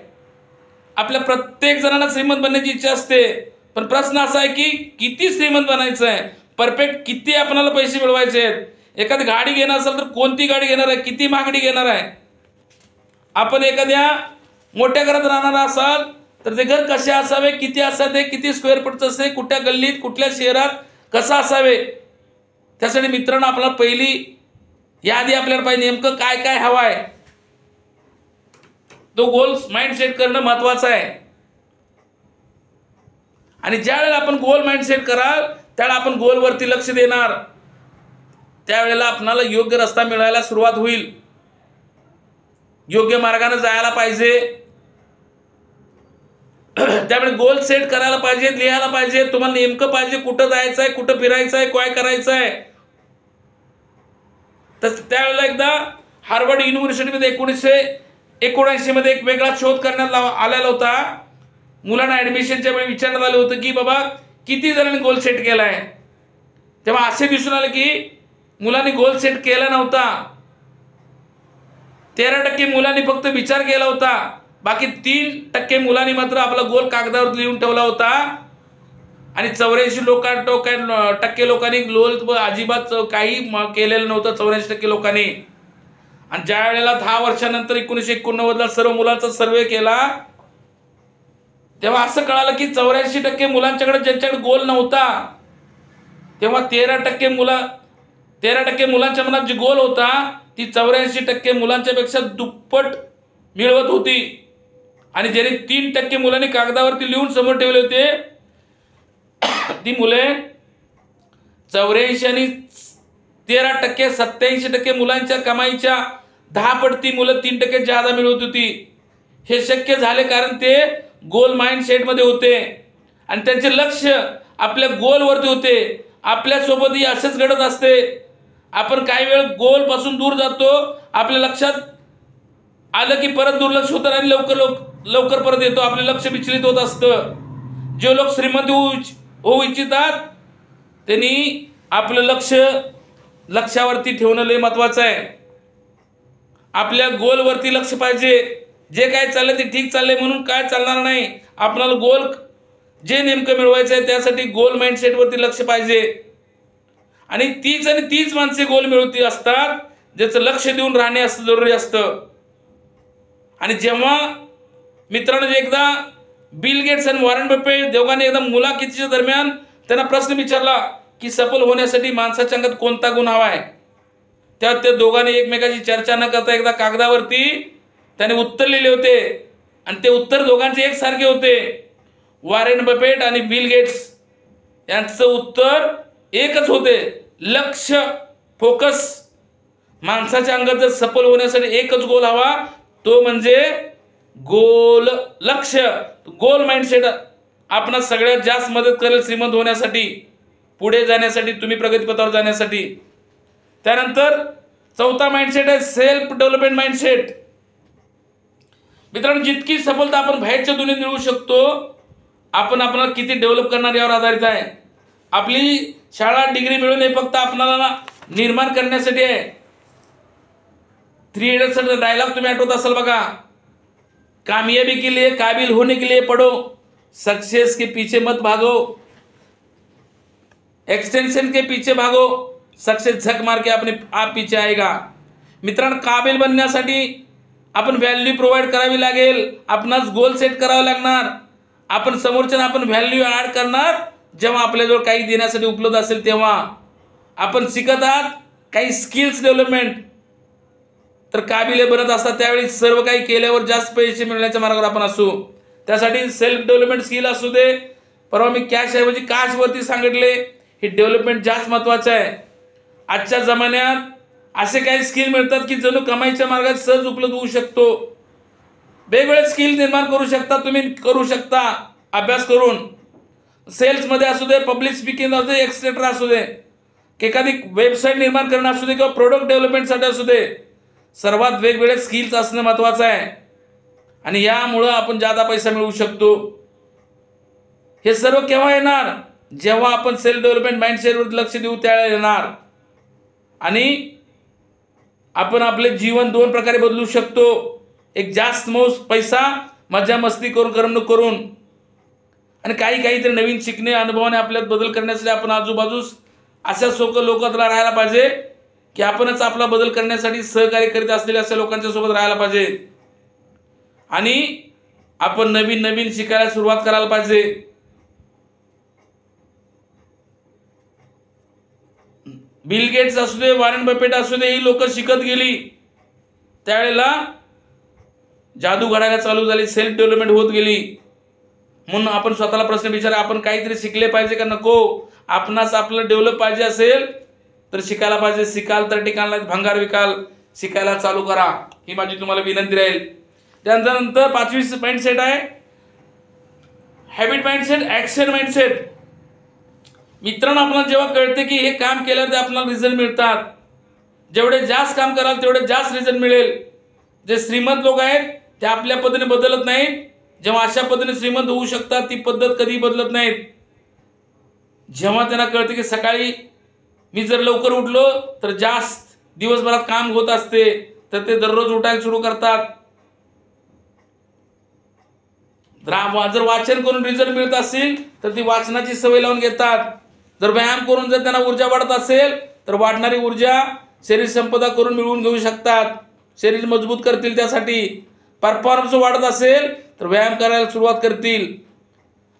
आपल्या प्रत्येक जणांना श्रीमंत बनण्याची इच्छा असते, पण प्रश्न असा आहे की किती श्रीमंत बनायचं आहे, परफेक्ट किती आपल्याला पैसे मिळवायचे आहेत. एखादी गाडी घेणार असेल तर कोणती गाडी घेणार आहे, किती महागडी घेणार आहे. आपण एखाद्या मोठ्या घरात राहणार असाल तर ते घर कसे असावे, किती असावे, किती स्क्वेअर फूटचं असे, कुठल्या गल्लीत, कुठल्या शहरात कसं असावे. त्यासाठी मित्रांनो, आपल्याला पहिली यादी आपल्याला पाहिजे नेमकं काय काय हवं आहे. तो गोल माइंड सेट करणं महत्वाचं आहे. आणि ज्या वेळेला आपण गोल माइंड सेट कराल त्यावेळेला आपण गोलवरती लक्ष देणार, त्यावेळेला आपल्याला योग्य रस्ता मिळायला सुरुवात होईल. योग्य मार्गाने जायला पाहिजे. त्यामुळे गोल सेट करायला पाहिजे, लिहायला पाहिजे. तुम्हाला नेमकं पाहिजे कुठं जायचं आहे, कुठं फिरायचं आहे, काय करायचं आहे. तर त्यावेळेला एकदा हार्वर्ड युनिव्हर्सिटीमध्ये 1979 मध्ये एक वेगळा शोध करण्यात आलेला होता. मुलांना ॲडमिशनच्या वेळी विचारण्यात आलं होतं की बाबा किती जणांनी गोल सेट केला आहे. तेव्हा असे दिसून आले की मुलांनी गोल सेट केला नव्हता. 13% मुलांनी फक्त विचार केला होता. बाकी 3% मुलांनी मात्र आपला गोल कागदावर लिहून ठेवला होता. आणि 84% लोकांनी गोल अजिबात काही केलेलं नव्हतं. 84% लोकांनी. आणि ज्या वेळेला 10 वर्षानंतर 1989ला सर्व मुलांचा सर्वे केला तेव्हा असं कळालं की 84% मुलांच्याकडे ज्यांच्याकडे गोल नव्हता, तेव्हा 13% मुलांच्या मनात जी गोल होता ती 84% मुलांच्या पेक्षा दुप्पट मिळवत होती. आणि ज्यांनी 3% मुलांनी कागदावरती लिहून समोर ठेवले होते ती मुले 84 आणि 13% 87% मुलांच्या कमाईच्या 10 पट ती मुलं 3% जादा मिळवत होती. हे शक्य झाले कारण ते गोल माइंड सेट मध्ये होते आणि त्यांचे लक्ष आपल्या गोलवरती होते. आपल्यासोबतही असंच घडत असते. आपण काही वेळ गोल पासून दूर जातो, आपल्या लक्षात आलं की परत दुर्लक्ष होतं आणि लवकर परत येतो. आपले लक्ष विचलित होत असतं. जे लोक श्रीमंत होऊ इच्छितात त्यांनी आपलं लक्षावरती ठेवणं लय महत्वाचं आहे. आपल्या गोलवरती लक्ष पाहिजे. जे काय चाललंय ते ठीक चाललंय म्हणून काय चालणार नाही. आपल्याला गोल जे नेमकं मिळवायचं आहे त्यासाठी गोल माइंड सेटवरती लक्ष पाहिजे. आणि तीच माणसे गोल मिळवती असतात ज्याचं लक्ष देऊन राहणे असं जरुरी असतं. आणि जेव्हा मित्रांनो एकदा बिल गेट्स आणि वॉरेन बफेट दोघांनी एकदा मुलाखतीच्या दरम्यान त्यांना प्रश्न विचारला की सफल होण्यासाठी माणसाच्या अंगात कोणता गुण हवा आहे, तेव्हा ते दोघांनी एकमेकाची चर्चा न करता एकदा कागदावरती त्याने उत्तर लिहिले होते आणि ते उत्तर दोघांचे एकसारखे होते. वॉरेन बफेट आणि बिल गेट्स यांचं उत्तर एकच होते, लक्ष, फोकस. माणसाच्या अंगात जर सफल होण्यासाठी एकच गोल हवा, तो म्हणजे गोल लक्ष. गोल माइंडसेट आपणास सगळ्यात जास्त मदत करेल श्रीमंत होण्यासाठी, पुढे जाण्यासाठी, तुम्ही प्रगतीपथावर जाण्यासाठी. त्यानंतर चौथा माइंडसेट आहे सेल्फ डेव्हलपमेंट माइंडसेट. मित्रांनो, जितकी सफलता आपण बाहेरच्या दुनियेत मिळवू शकतो, आपण आपल्याला किती डेव्हलप करणार यावर आधारित आहे. आपली शाळा डिग्री मिळवणे फक्त आपल्याला निर्माण करण्यासाठी आहे. 3 इडियट्सचा डायलॉग तुम्ही आठवत असाल बघा, कामयाबी के लिए काबिल होने के लिए पढ़ो, सक्सेस के पीछे मत भागो, एक्सटेंशन के पीछे भागो, सक्सेस झक मार के अपने आप पीछे आएगा. मित्रांनो, काबिल बनण्यासाठी आपण व्हॅल्यू प्रोव्हाइड करावी लागेल. आपणास गोल सेट करावा लागणार. आपण समोरच्या आपण व्हॅल्यू ॲड करणार जेव्हा आपल्याजवळ काही देण्यासाठी उपलब्ध असेल तेव्हा आपण शिकत आहात काही स्किल्स डेव्हलपमेंट, तर काबिले बनत असतात त्यावेळी सर्व काही केल्यावर जास्त पैसे मिळण्याच्या मार्गावर आपण असू. त्यासाठी सेल्फ डेव्हलपमेंट स्किल असू दे, परवा मी कॅश ऐवजी काशवरती सांगितले, हे डेव्हलपमेंट जास्त महत्त्वाचं आहे. आजच्या जमान्यात असे काही स्किल मिळतात की जणू कमाईच्या मार्गात सहज उपलब्ध होऊ शकतो. वेगवेगळे स्किल निर्माण करू शकता, तुम्ही करू शकता अभ्यास करून. सेल्समध्ये असू दे, पब्लिक स्पीकिंग असू दे, एक्सेट्रा असू दे, एखादी वेबसाईट निर्माण करणं असू दे किंवा प्रोडक्ट डेव्हलपमेंटसाठी असू दे, सर्वात वेगवेगळे स्किल्स असणं महत्त्वाचं आहे. आणि यामुळं आपण जादा पैसा मिळवू शकतो. हे सर्व केव्हा येणार? जेव्हा आपण सेल्फ डेव्हलपमेंट माइंडसेटवर लक्ष देऊ त्यावेळेला येणार. आणि आपण आपले जीवन दोन प्रकारे बदलू शकतो. एक जास्त मौज पैसा, मजा मस्ती करून, करमणूक करून, आणि काहीतरी नवीन शिकणे, अनुभवाने आपल्यात बदल करण्यासाठी आपण आजूबाजूस अशा लोकांना राहायला पाहिजे की आपणच आपला बदल करण्यासाठी सहकार्य करीत असलेल्या अशा लोकांच्या सोबत राहायला पाहिजे. आणि आपण नवीन शिकायला सुरुवात करायला पाहिजे. बिल गेट्स असू दे, वॉरेन बफेट असू दे, ही लोक शिकत गेली त्यावेळेला जादू घडायला चालू झाली, सेल्फ डेव्हलपमेंट होत गेली. म्हणून आपण स्वतःला प्रश्न विचारा, आपण काहीतरी शिकले पाहिजे का नको? आपणास आपलं डेव्हलप पाहिजे असेल तर शिकायला पाहिजे. शिकाल तर टिकाल, नाही भंगार विकाल. शिकायला चालू करा, ही माझी तुम्हाला विनंती राहील. त्यानंतर 5वी माइंडसेट आहे हॅबिट माइंडसेट, ॲक्शन माइंडसेट. मित्रांनो, आपल्याला जेव्हा कळते की हे काम केलं तर आपल्याला रिझल्ट मिळतात, जेवढे जास्त काम कराल तेवढे जास्त रिझल्ट मिळेल. जे श्रीमंत लोक आहेत ते आपल्या पद्धतीने बदलत नाहीत. जेव्हा अशा पद्धतीने श्रीमंत होऊ शकतात ती पद्धत कधी बदलत नाहीत. जेव्हा त्यांना कळते की सकाळी मी जर लवकर उठलो तर जास्त दिवसभरात काम होत असते, तर ते दररोज उठायला सुरू करतात. जर वाचन करून रिझल्ट मिळत असेल तर ती वाचनाची सवय लावून घेतात. जर व्यायाम करून जर त्यांना ऊर्जा वाढत असेल तर वाढणारी ऊर्जा शरीर संपदा करून मिळवून घेऊ शकतात. शरीर मजबूत करतील. त्यासाठी परफॉर्मन्स वाढत असेल तर व्यायाम करायला सुरुवात करतील.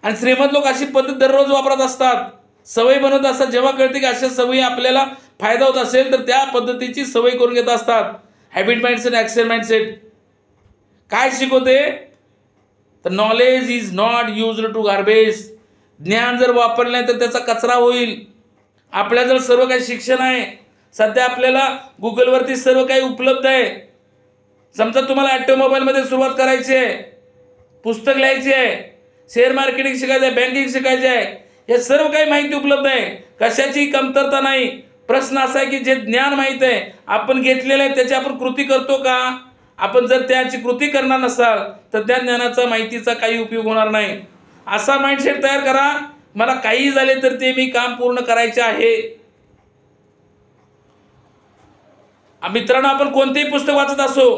आणि श्रीमंत लोक अशी पद्धत दररोज वापरत असतात, सवय बनवत असतात. जेव्हा कळते की अशा सवयी आपल्याला फायदा होत असेल तर त्या पद्धतीची सवय करून घेत असतात. हॅबिट माइंडसेट, ॲक्शन माइंडसेट काय शिकवते? तर knowledge is not used to garbage. ज्ञान जर वापरलं नाही तर त्याचा कचरा होईल. आपल्याजवळ सर्व काही शिक्षण आहे. सध्या आपल्याला गुगलवरती सर्व काही उपलब्ध आहे. समजा तुम्हाला ऑटोमोबाईलमध्ये सुरुवात करायची आहे, पुस्तक लिहायची आहे, शेअर मार्केटिंग शिकायचं आहे, बँकिंग शिकायचं आहे, हे सर्व काही माहिती उपलब्ध आहे. कशाची कमतरता नाही. प्रश्न असा आहे की जे ज्ञान माहीत आहे आपण घेतलेलं आहे त्याची आपण कृती करतो का? आपण जर त्याची कृती करणार नसाल तर त्या ज्ञानाचा, माहितीचा काही उपयोग होणार नाही. असा माइंडसेट तयार करा, मला काही झाले तर ते मी काम पूर्ण करायचे आहे. मित्रांनो, आपण कोणतेही पुस्तक वाचत असो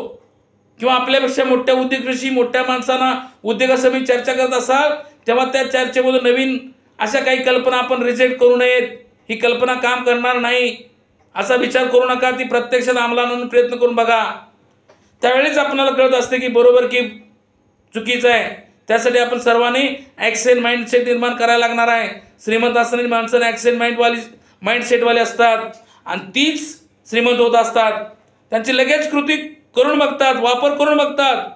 किंवा आपल्यापेक्षा मोठ्या उद्योगशी, मोठ्या माणसांना उद्योगासमी चर्चा करत असाल तेव्हा त्या चर्चेमधून नवीन अशा काही कल्पना आपण रिजेक्ट करू नयेत. ही कल्पना काम करणार नाही असा विचार करू नका. ती प्रत्यक्षात अंमलात आणून प्रयत्न करून बघा. त्यावेळेस आपल्याला कळत असते की बरोबर की चुकीचं आहे. त्यासाठी आपण सर्वांनी ॲक्शन माइंडसेट निर्माण करायला लागणार आहे. श्रीमंत असणारी माणसं ॲक्शन माइंडसेटवाले असतात आणि तीच श्रीमंत होत असतात. त्यांची लगेच कृती करून बघतात, वापर करून बघतात.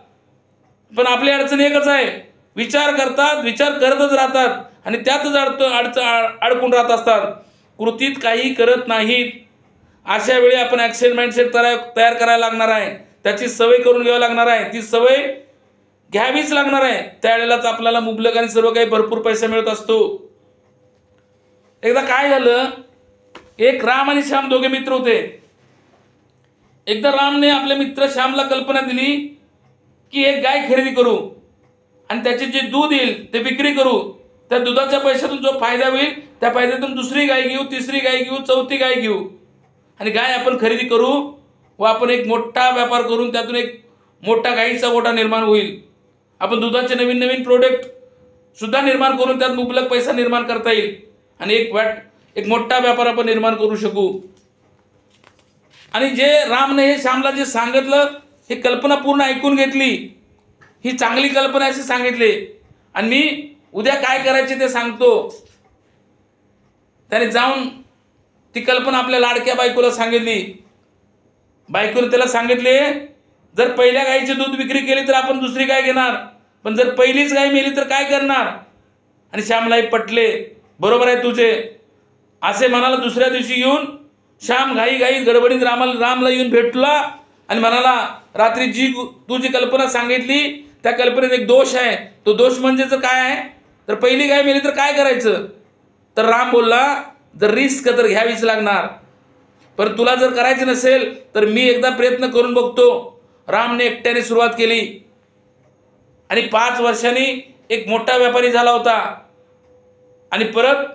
पण आपली अडचण एकच आहे, विचार करतात, विचार करतच राहतात आणि त्यातच अडकून राहत असतात, कृतीत काही करत नाहीत. अशा वेळी आपण ॲक्शन माइंडसेट तयार करायला लागणार आहे. त्याची सवय करून घ्यावी लागणार आहे. ती सवय घ्यावीच लागणार आहे. त्यावेळेलाच आपल्याला मुबलक आणि सर्व काही भरपूर पैसा मिळत असतो. एकदा काय झालं, एक राम आणि श्याम दोघे मित्र होते. एकदा रामने आपल्या मित्र श्यामला कल्पना दिली की एक गाय खरेदी करू आणि त्याचे जे दूध येईल ते विक्री करू. त्या दुधाच्या पैशातून जो फायदा होईल त्या फायद्यातून दुसरी गाय घेऊ, तिसरी गाय घेऊ, चौथी गाय घेऊ आणि गाय आपण खरेदी करू व आपण एक मोठा व्यापार करून त्यातून एक मोठा गाईचा गोठा निर्माण होईल. आपण दुधाचे नवीन नवीन प्रोडक्ट सुद्धा निर्माण करून त्यात मुबलक पैसा निर्माण करता येईल आणि एक मोठा व्यापार आपण निर्माण करू शकू. आणि जे रामने हे श्यामला जे सांगितलं, ही कल्पना पूर्ण ऐकून घेतली. ही चांगली कल्पना असे सांगितले आणि मी उद्या काय करायचे ते सांगतो. त्याने जाऊन ती कल्पना आपल्या लाडक्या बायकोला सांगितली. बायकोने त्याला सांगितले, जर पहिल्या गायीचे दूध विक्री केली तर आपण दुसरी गाय घेणार, पण जर पहिलीच गाय मेली तर काय करणार. आणि श्यामलाही पटले, बरोबर आहे तुझे असे म्हणाला. दुसऱ्या दिवशी येऊन श्याम घाई गडबडीत रामला येऊन भेटला आणि म्हणाला, रात्री तू जी कल्पना सांगितली त्या कल्पनेत एक दोष आहे. तो दोष म्हणजे जर काय आहे, तर पहिली गाय मेली तर काय करायचं. तर राम बोलला, जर रिस्क तर घ्यावीच लागणार, पण तुला जर करायचं नसेल तर मी एकदा प्रयत्न करून बघतो. रामने एकट्याने सुरुवात केली आणि 5 वर्षांनी एक मोठा व्यापारी झाला होता. आणि परत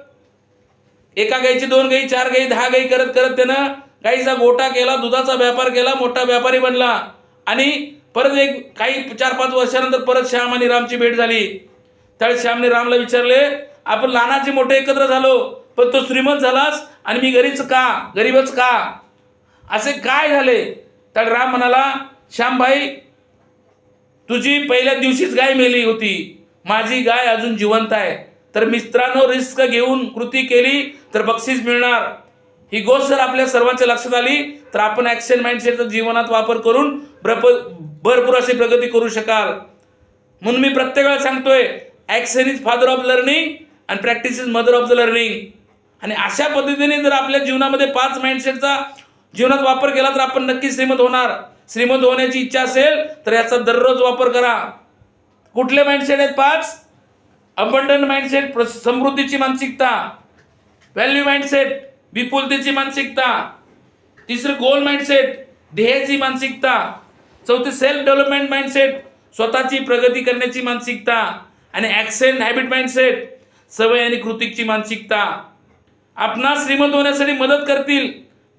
एका गायीची 2 गायी, 4 गायी, 10 गायी करत करत त्यानं गायीचा गोठा केला, दुधाचा व्यापार केला, मोठा व्यापारी बनला. आणि परत काही 4-5 वर्षानंतर परत श्याम आणि रामची भेट झाली. त्यावेळेस श्यामने रामला विचारले, आपण लहानाचे मोठे एकत्र झालो, पण तो श्रीमंत झालास आणि मी गरीबच का असे काय झाले. तर राम म्हणाला, श्यामभाई तुझी पहिल्या दिवशीच गाय मेली होती, माझी गाय अजून जिवंत आहे. तर मित्रांनो, रिस्क घेऊन कृती केली तर बक्षीस मिळणार. ही गोष्ट जर आपल्या सर्वांच्या लक्षात आली तर आपण ॲक्शन माइंडसेटचा जीवनात वापर करून भरपूर अशी प्रगती करू शकाल. म्हणून मी प्रत्येक वेळा सांगतोय, action is father of learning and practice is mother of the learning. आणि अशा पद्धतीने जर आपल्या जीवनामध्ये 5 माइंडसेटचा जीवनात वापर केला तर आपण नक्की श्रीमंत होणार. श्रीमंत होण्याची इच्छा असेल तर याचा दररोज वापर करा. कुठले माइंडसेट आहेत 5? अबंडंट माइंडसेट, समृद्धीची मानसिकता. व्हॅल्यू माइंडसेट, विपुलतेची मानसिकता. तिसरं गोल माइंडसेट, ध्येयाची मानसिकता. चौथे सेल्फ डेव्हलपमेंट माइंडसेट, स्वतःची प्रगती करण्याची मानसिकता. आणि ॲक्शन हॅबिट माइंडसेट, सवय आणि कृतीची मानसिकता. आपणास श्रीमंत होण्यासाठी मदत करतील.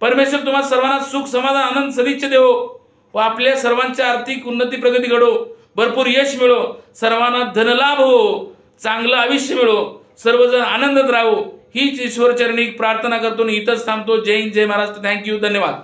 परमेश्वर तुम्हाला सर्वांना सुख, समाधान, आनंद, सदिच्छा देवो व आपल्या सर्वांच्या आर्थिक उन्नती, प्रगती घडो, भरपूर यश मिळो, सर्वांना धनलाभ हो, चांगलं आयुष्य मिळो, सर्वजण आनंदात राहो, हीच ईश्वरचरणी प्रार्थना करतो आणि इथंच थांबतो. जय हिंद, जय महाराष्ट्र. थँक्यू, धन्यवाद.